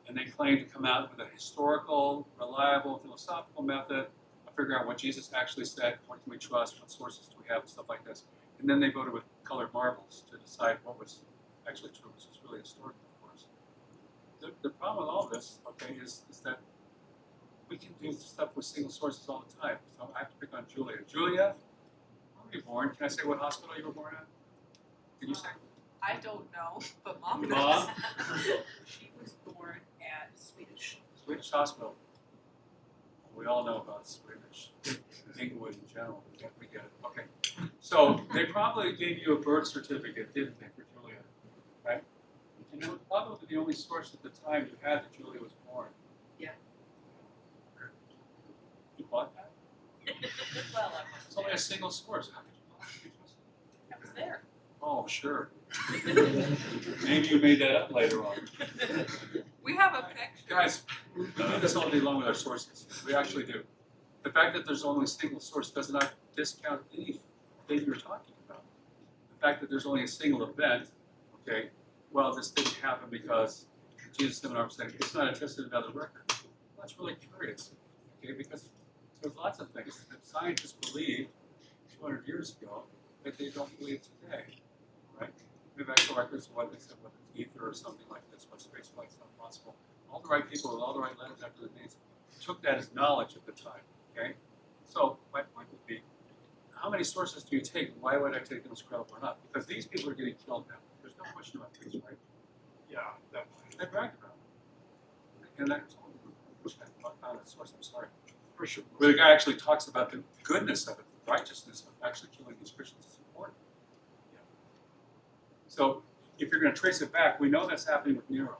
And they claimed to come out with a historical, reliable, philosophical method of figuring out what Jesus actually said, what can we trust, what sources do we have, and stuff like this. And then they voted with colored marbles to decide what was actually true, which is really historical, of course. The problem with all this, okay, is that we can do stuff with single sources all the time. So I have to pick on Julia. Julia, where were you born? Can I say what hospital you were born at? Can you say? I don't know, but mom Mom? does. She was born at Swedish hospital. We all know about Swedish. England in general. We get it. Okay. So they probably gave you a birth certificate, didn't they, for Julia? Right? And it was probably the only source at the time you had that Julia was born. Yeah. You bought that? Well, It's only a single source. How could you buy it? I was there. Oh, sure. Maybe you made that up later on. We have a picture. Guys, we do this all day long with our sources. We actually do. The fact that there's only a single source does not discount anything you're talking about. The fact that there's only a single event, okay, well, this didn't happen because Jesus seminar was saying it's not attested in another record. Well, that's really curious, okay, because there's lots of things that scientists believed 200 years ago that they don't believe today, right? We have actual records of what they said, whether it's ether or something like this, what space flight's not possible. All the right people with all the right letters after the names took that as knowledge at the time, okay? So my point would be, how many sources do you take, and why would I take them as credible or not? Because these people are getting killed now. There's no question about this, right? Yeah, definitely. They bragged about it. And that's all. I wish I found that source, I'm sorry. For sure. Where the guy actually talks about the goodness of it, the righteousness of actually killing these Christians is important. Yeah. So if you're going to trace it back, we know that's happening with Nero.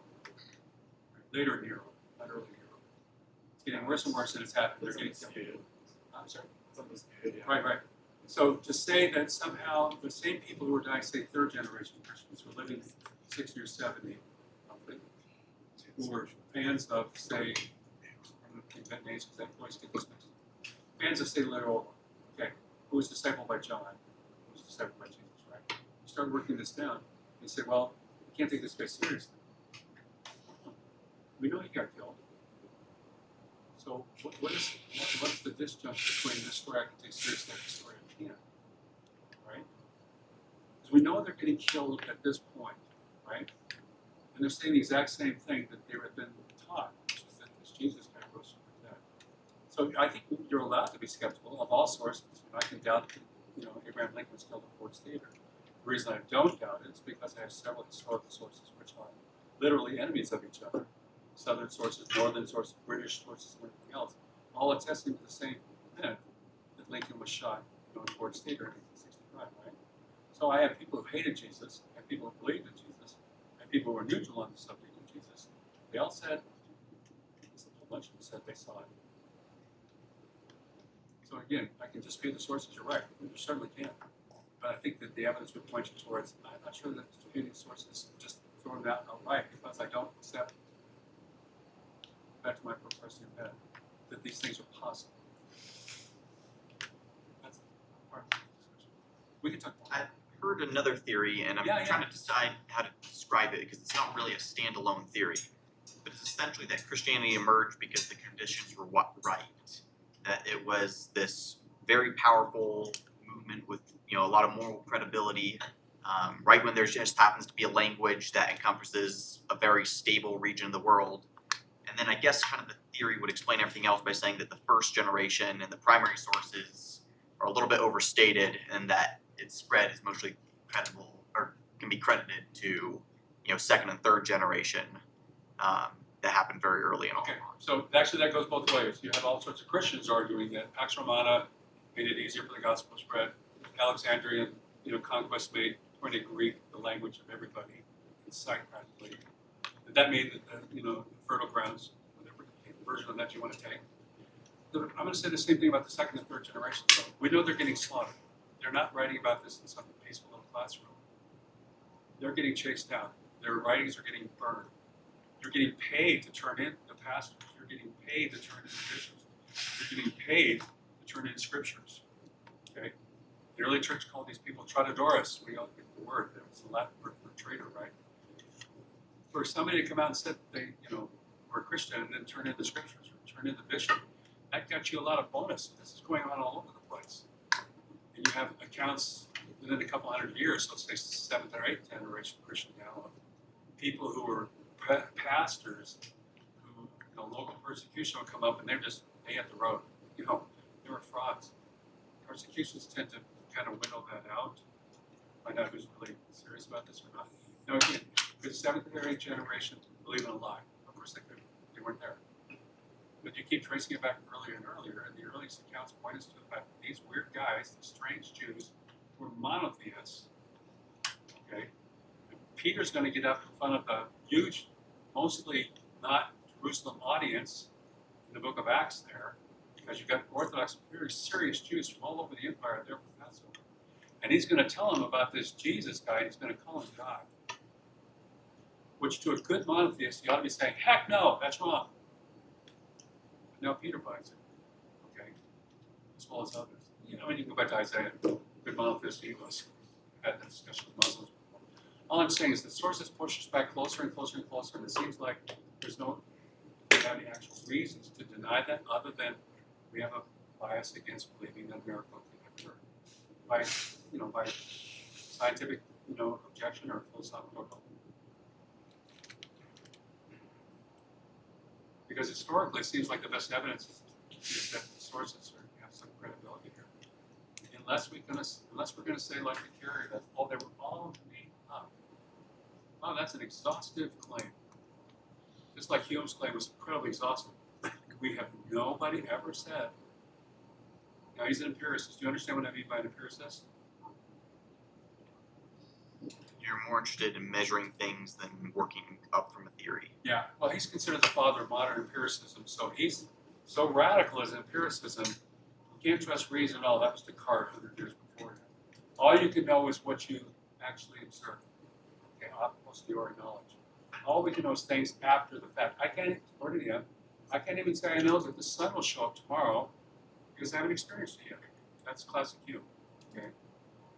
Later Nero, not early Nero. It's getting worse and worse, and it's happening. They're It's getting undisputed. I'm sorry. It's undisputed, yeah. Right. So to say that somehow the same people who were dying, say third generation Christians, were living 60 or 70, who were fans of, say, I'm going to invent names because I always get this mixed up. Fans of, say, Loyola, okay, who was discipled by John, who was discipled by Jesus, right? You start working this down, and you say, well, we can't take this guy seriously. We know he got killed. So what's the disjunct between this story I can take seriously and this story I can't, right? Because we know they're getting killed at this point, right? And they're saying the exact same thing that they had been taught, which is that this Jesus guy rose from the dead. So I think you're allowed to be skeptical of all sources. I can doubt that, Abraham Lincoln was killed at Ford's Theater. The reason I don't doubt it is because I have several historical sources which are literally enemies of each other. southern sources, northern sources, British sources, and everything else, all attesting to the same event that Lincoln was shot, in Ford's Theater in 1865, right? So I have people who hated Jesus, I have people who believed in Jesus, I have people who were neutral on the subject of Jesus. They all said, a whole bunch of them said they saw it. So again, I can dispute the sources, you're right, you certainly can. But I think that the evidence would point you towards, I'm not sure that disputing sources, just throwing them out outright, because I don't accept, back to my professor in bed, that these things are possible. That's part of the discussion. We can talk more. I've heard another theory, and I'm Yeah, yeah. trying to decide how to describe it because it's not really a standalone theory. But it's essentially that Christianity emerged because the conditions were right. That it was this very powerful movement with a lot of moral credibility. Right when there just happens to be a language that encompasses a very stable region of the world. And then I guess kind of the theory would explain everything else by saying that the first generation and the primary sources are a little bit overstated, and that its spread is mostly credible or can be credited to second and third generation that happened very early in all. Okay, so actually that goes both ways. You have all sorts of Christians arguing that Pax Romana made it easier for the gospel to spread. Alexandrian, conquest made pointed Greek the language of everybody in sight practically. That made the fertile grounds, whatever version of that you want to take. I'm going to say the same thing about the second and third generation. So we know they're getting slaughtered. They're not writing about this in some peaceful little classroom. They're getting chased down. Their writings are getting burned. You're getting paid to turn in the pastors. You're getting paid to turn in the bishops. You're getting paid to turn in scriptures. Okay? The early church called these people tradadores. We all get the word. It was the Latin word for traitor, right? For somebody to come out and say they, were a Christian and then turn in the scriptures or turn in the bishop, that got you a lot of bonus. This is going on all over the place. And you have accounts within a couple hundred years, let's say 7th or 8th generation Christian now, of people who were pastors who, local persecution will come up and they hit the road. They were frauds. Persecutions tend to kind of whittle that out, find out who's really serious about this or not. Now again, the 7th or 8th generation believe in a lie. Of course they could. They weren't there. But you keep tracing it back earlier and earlier, and the earliest accounts point us to the fact that these weird guys, these strange Jews, were monotheists. Okay? And Peter's going to get up in front of a huge, mostly not Jerusalem audience in the book of Acts there, because you've got Orthodox, very serious Jews from all over the empire there for Passover. And he's going to tell them about this Jesus guy, and he's going to call him God. Which to a good monotheist, you ought to be saying, heck no, that's wrong. But now Peter buys it, okay, as well as others. When you go back to Isaiah, good monotheist he was. Had that discussion with Muslims before. All I'm saying is the sources push us back closer and closer and closer, and it seems like there's no any actual reasons to deny that other than we have a bias against believing that miracles can occur. By scientific, objection or philosophical. Because historically, it seems like the best evidence is that the sources have some credibility here. Unless we're going to say, like the carrier, that they were all made up. Wow, that's an exhaustive claim. Just like Hume's claim was incredibly exhaustive. We have nobody ever said. Now he's an empiricist. Do you understand what I mean by an empiricist? You're more interested in measuring things than working up from a theory. Yeah, well, he's considered the father of modern empiricism, so he's so radical as empiricism, you can't trust reason at all. That was Descartes 100 years before him. All you can know is what you actually observe. Okay, a posteriori knowledge. All we can know is things after the fact. I can't even say I know that the sun will show up tomorrow because I haven't experienced it yet. That's classic Hume. Okay?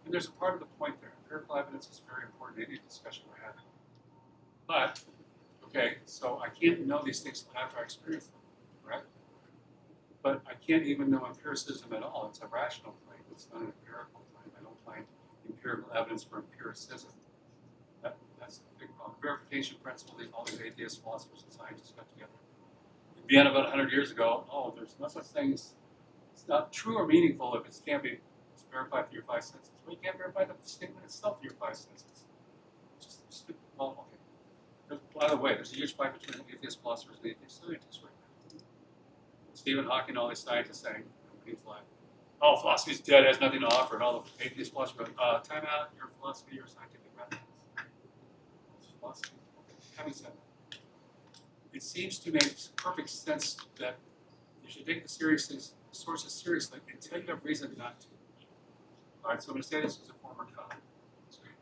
And there's a part of the point there. Empirical evidence is very important in any discussion we're having. But, okay, so I can't know these things after I experience them, correct? But I can't even know empiricism at all. It's a rational claim. It's not an empirical claim. I don't find empirical evidence for empiricism. That's the big problem. Verification principle, all these atheists, philosophers, and scientists got together. In Vienna about 100 years ago, there's no such thing as, it's not true or meaningful if it can't be verified through your 5 senses. Well, you can't verify the statement itself through your 5 senses. Just stupid. Well, okay. There's a lot by the way, there's a huge fight between atheist philosophers and atheist scientists right now. Stephen Hawking, all these scientists saying, he's like, oh, philosophy's dead, it has nothing to offer, and all the atheist philosophers go, time out, your philosophy, your scientific method. It's philosophy. Having said that, it seems to make perfect sense that you should take the sources seriously until you have reason not to. All right, so I'm going to say this as a former cop.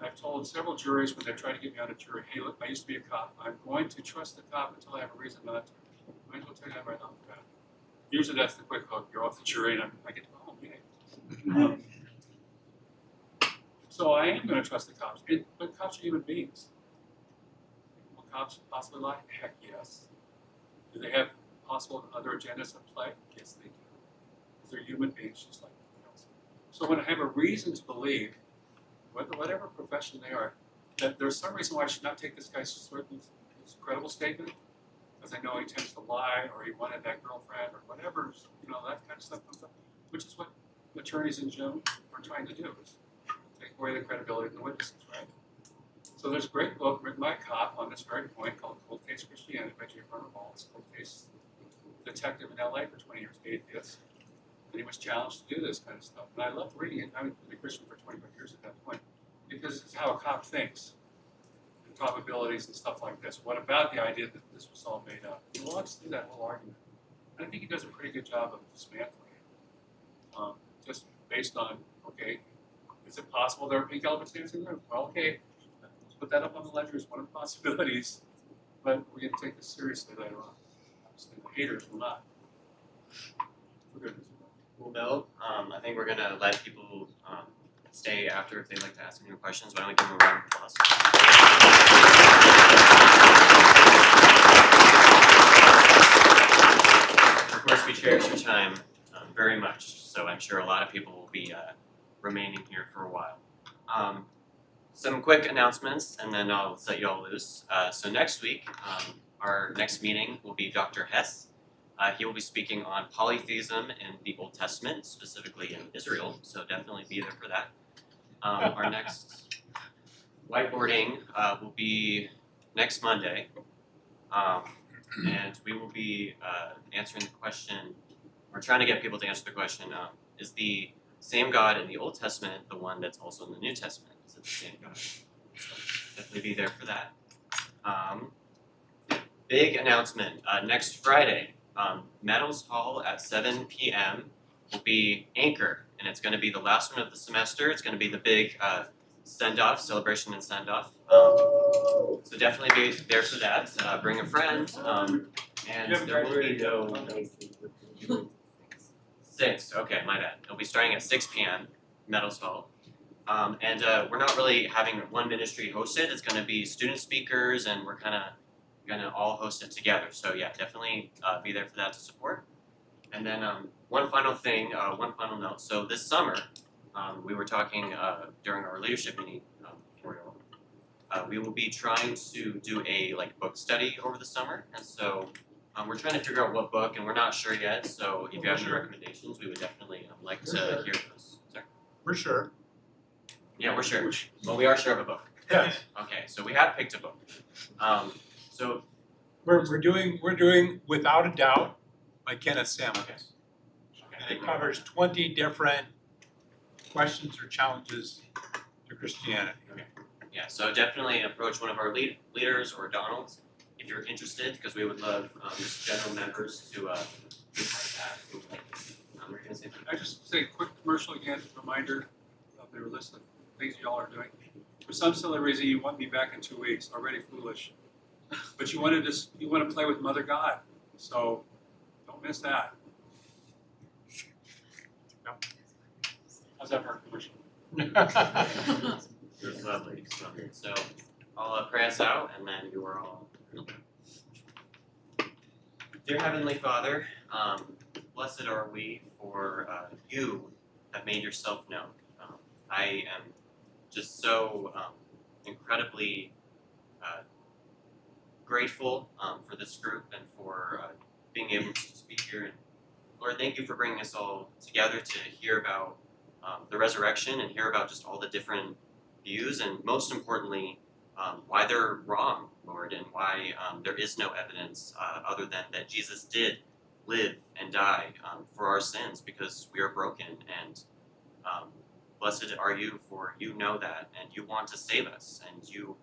I've told several juries when they're trying to get me on a jury, hey, look, I used to be a cop. I'm going to trust the cop until I have a reason not to. Might as well tell you that right off the bat. Usually that's the quick hook. You're off the jury, and I get to go home. Yay. So I am going to trust the cops. But cops are human beings. Will cops possibly lie? Heck yes. Do they have possible other agendas at play? Yes, they do. Because they're human beings just like anyone else. So when I have a reason to believe, whatever profession they are, that there's some reason why I should not take this guy's his credible statement, because I know he tends to lie, or he wanted that girlfriend, or whatever, that kind of stuff comes up, which is what attorneys in general are trying to do, is take away the credibility of the witnesses, right? So there's a great book written by a cop on this very point called Cold Case Christianity by J. Bernard Ball. It's a cold case detective in LA for 20 years, atheist. And he was challenged to do this kind of stuff. And I loved reading it. I've been a Christian for 25 years at that point, because it's how a cop thinks, and probabilities and stuff like this. What about the idea that this was all made up? He walks through that whole argument. And I think he does a pretty good job of dismantling it. Just based on, okay, is it possible there are pink elephants dancing there? Well, okay, let's put that up on the ledger as one of the possibilities, but we're going to take this seriously later on. Obviously, the haters will not. For goodness. Well, Bill, I think we're gonna let people stay after if they'd like to ask any more questions. Why don't we give them a round of applause? Of course, we cherish your time very much, so I'm sure a lot of people will be remaining here for a while. Some quick announcements, and then I'll set you all loose. So next week, our next meeting will be Dr. Hess. He will be speaking on polytheism in the Old Testament, specifically in Israel, so definitely be there for that. Our next whiteboarding will be next Monday, and we will be answering the question, or trying to get people to answer the question, is the same God in the Old Testament the one that's also in the New Testament? Is it the same God? So definitely be there for that. Big announcement, next Friday, Meadows Hall at 7 p.m. will be Anchor, and it's going to be the last one of the semester. It's going to be the big send-off, celebration and send-off. So definitely be there for that. Bring a friend, and there will be no... 6, okay, my bad. It'll be starting at 6 p.m., Meadows Hall. And we're not really having one ministry host it. It's going to be student speakers, and we're kind of gonna all host it together. So yeah, definitely be there for that to support. And then one final thing, one final note. So this summer, we were talking during our leadership meeting for y'all. We will be trying to do a book study over the summer, and so we're trying to figure out what book, and we're not sure yet. So if you have any recommendations, we would definitely like to hear those. Sorry. We're sure. Yeah, we're sure. Well, we are sure of a book. Yes. Okay, so we have picked a book. So We're doing Without a Doubt by Kenneth Samuels. And it covers 20 different questions or challenges to Christianity. yeah, so definitely approach one of our leaders or Donald's if you're interested, because we would love just general members to be part of that. We're gonna say I just say a quick commercial again, reminder of the list of things y'all are doing. For some silly reason, you want me back in 2 weeks, already foolish. But you want to play with Mother God, so don't miss that. How's that for a commercial? It was lovely. So I'll pray us out, and then you are all. Dear Heavenly Father, blessed are we for you have made yourself known. I am just so incredibly grateful for this group and for being able to speak here. And Lord, thank you for bringing us all together to hear about the resurrection and hear about just all the different views, and most importantly, why they're wrong, Lord. Lord, and why there is no evidence other than that Jesus did live and die for our sins because we are broken. And blessed are you, for you know that, and you want to save us, and you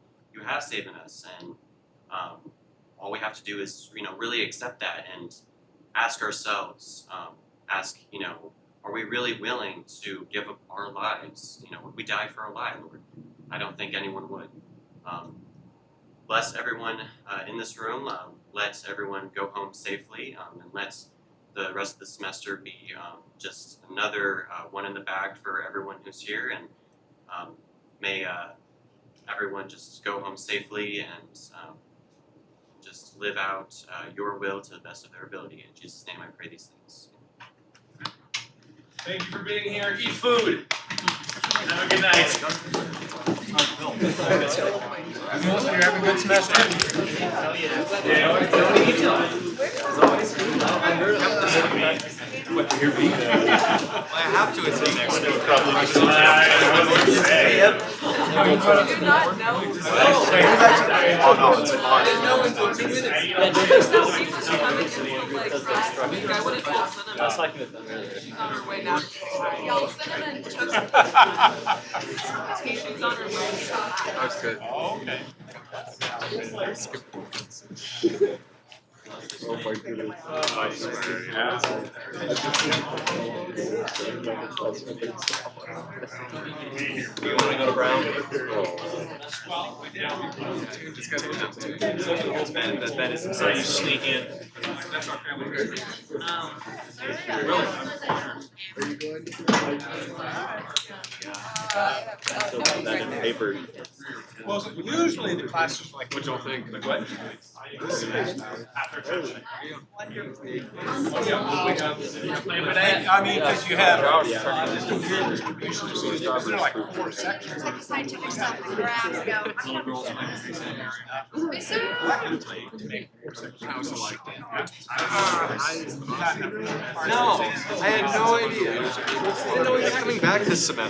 have saved us. And all we have to do is, really accept that and ask ourselves, are we really willing to give up our lives? Would we die for our life, Lord? I don't think anyone would. Bless everyone in this room. Let everyone go home safely, and let the rest of the semester be just another one in the bag for everyone who's here. And may everyone just go home safely and just live out your will to the best of their ability. In Jesus' name I pray these things. Thank you for being here. Eat food. Have a good night. You're having a good semester? I have to attend next week. Do you not know? Oh no, it's fine. There's no Jesus coming until like last week. I would have told Cinnamon. She's on her way down. Y'all, Cinnamon took. She's on her way. That's good. Okay. Oh my goodness. You wanna go to Brown? Just got that Ben is so you sneak in. That's our family. Well, usually the classes like. What y'all think? Like what? But I mean, because you have usually there are like 4 sections. Scientific stuff, the graphs go. To make 4 sections. No, I had no idea. I didn't know he was coming back this semester.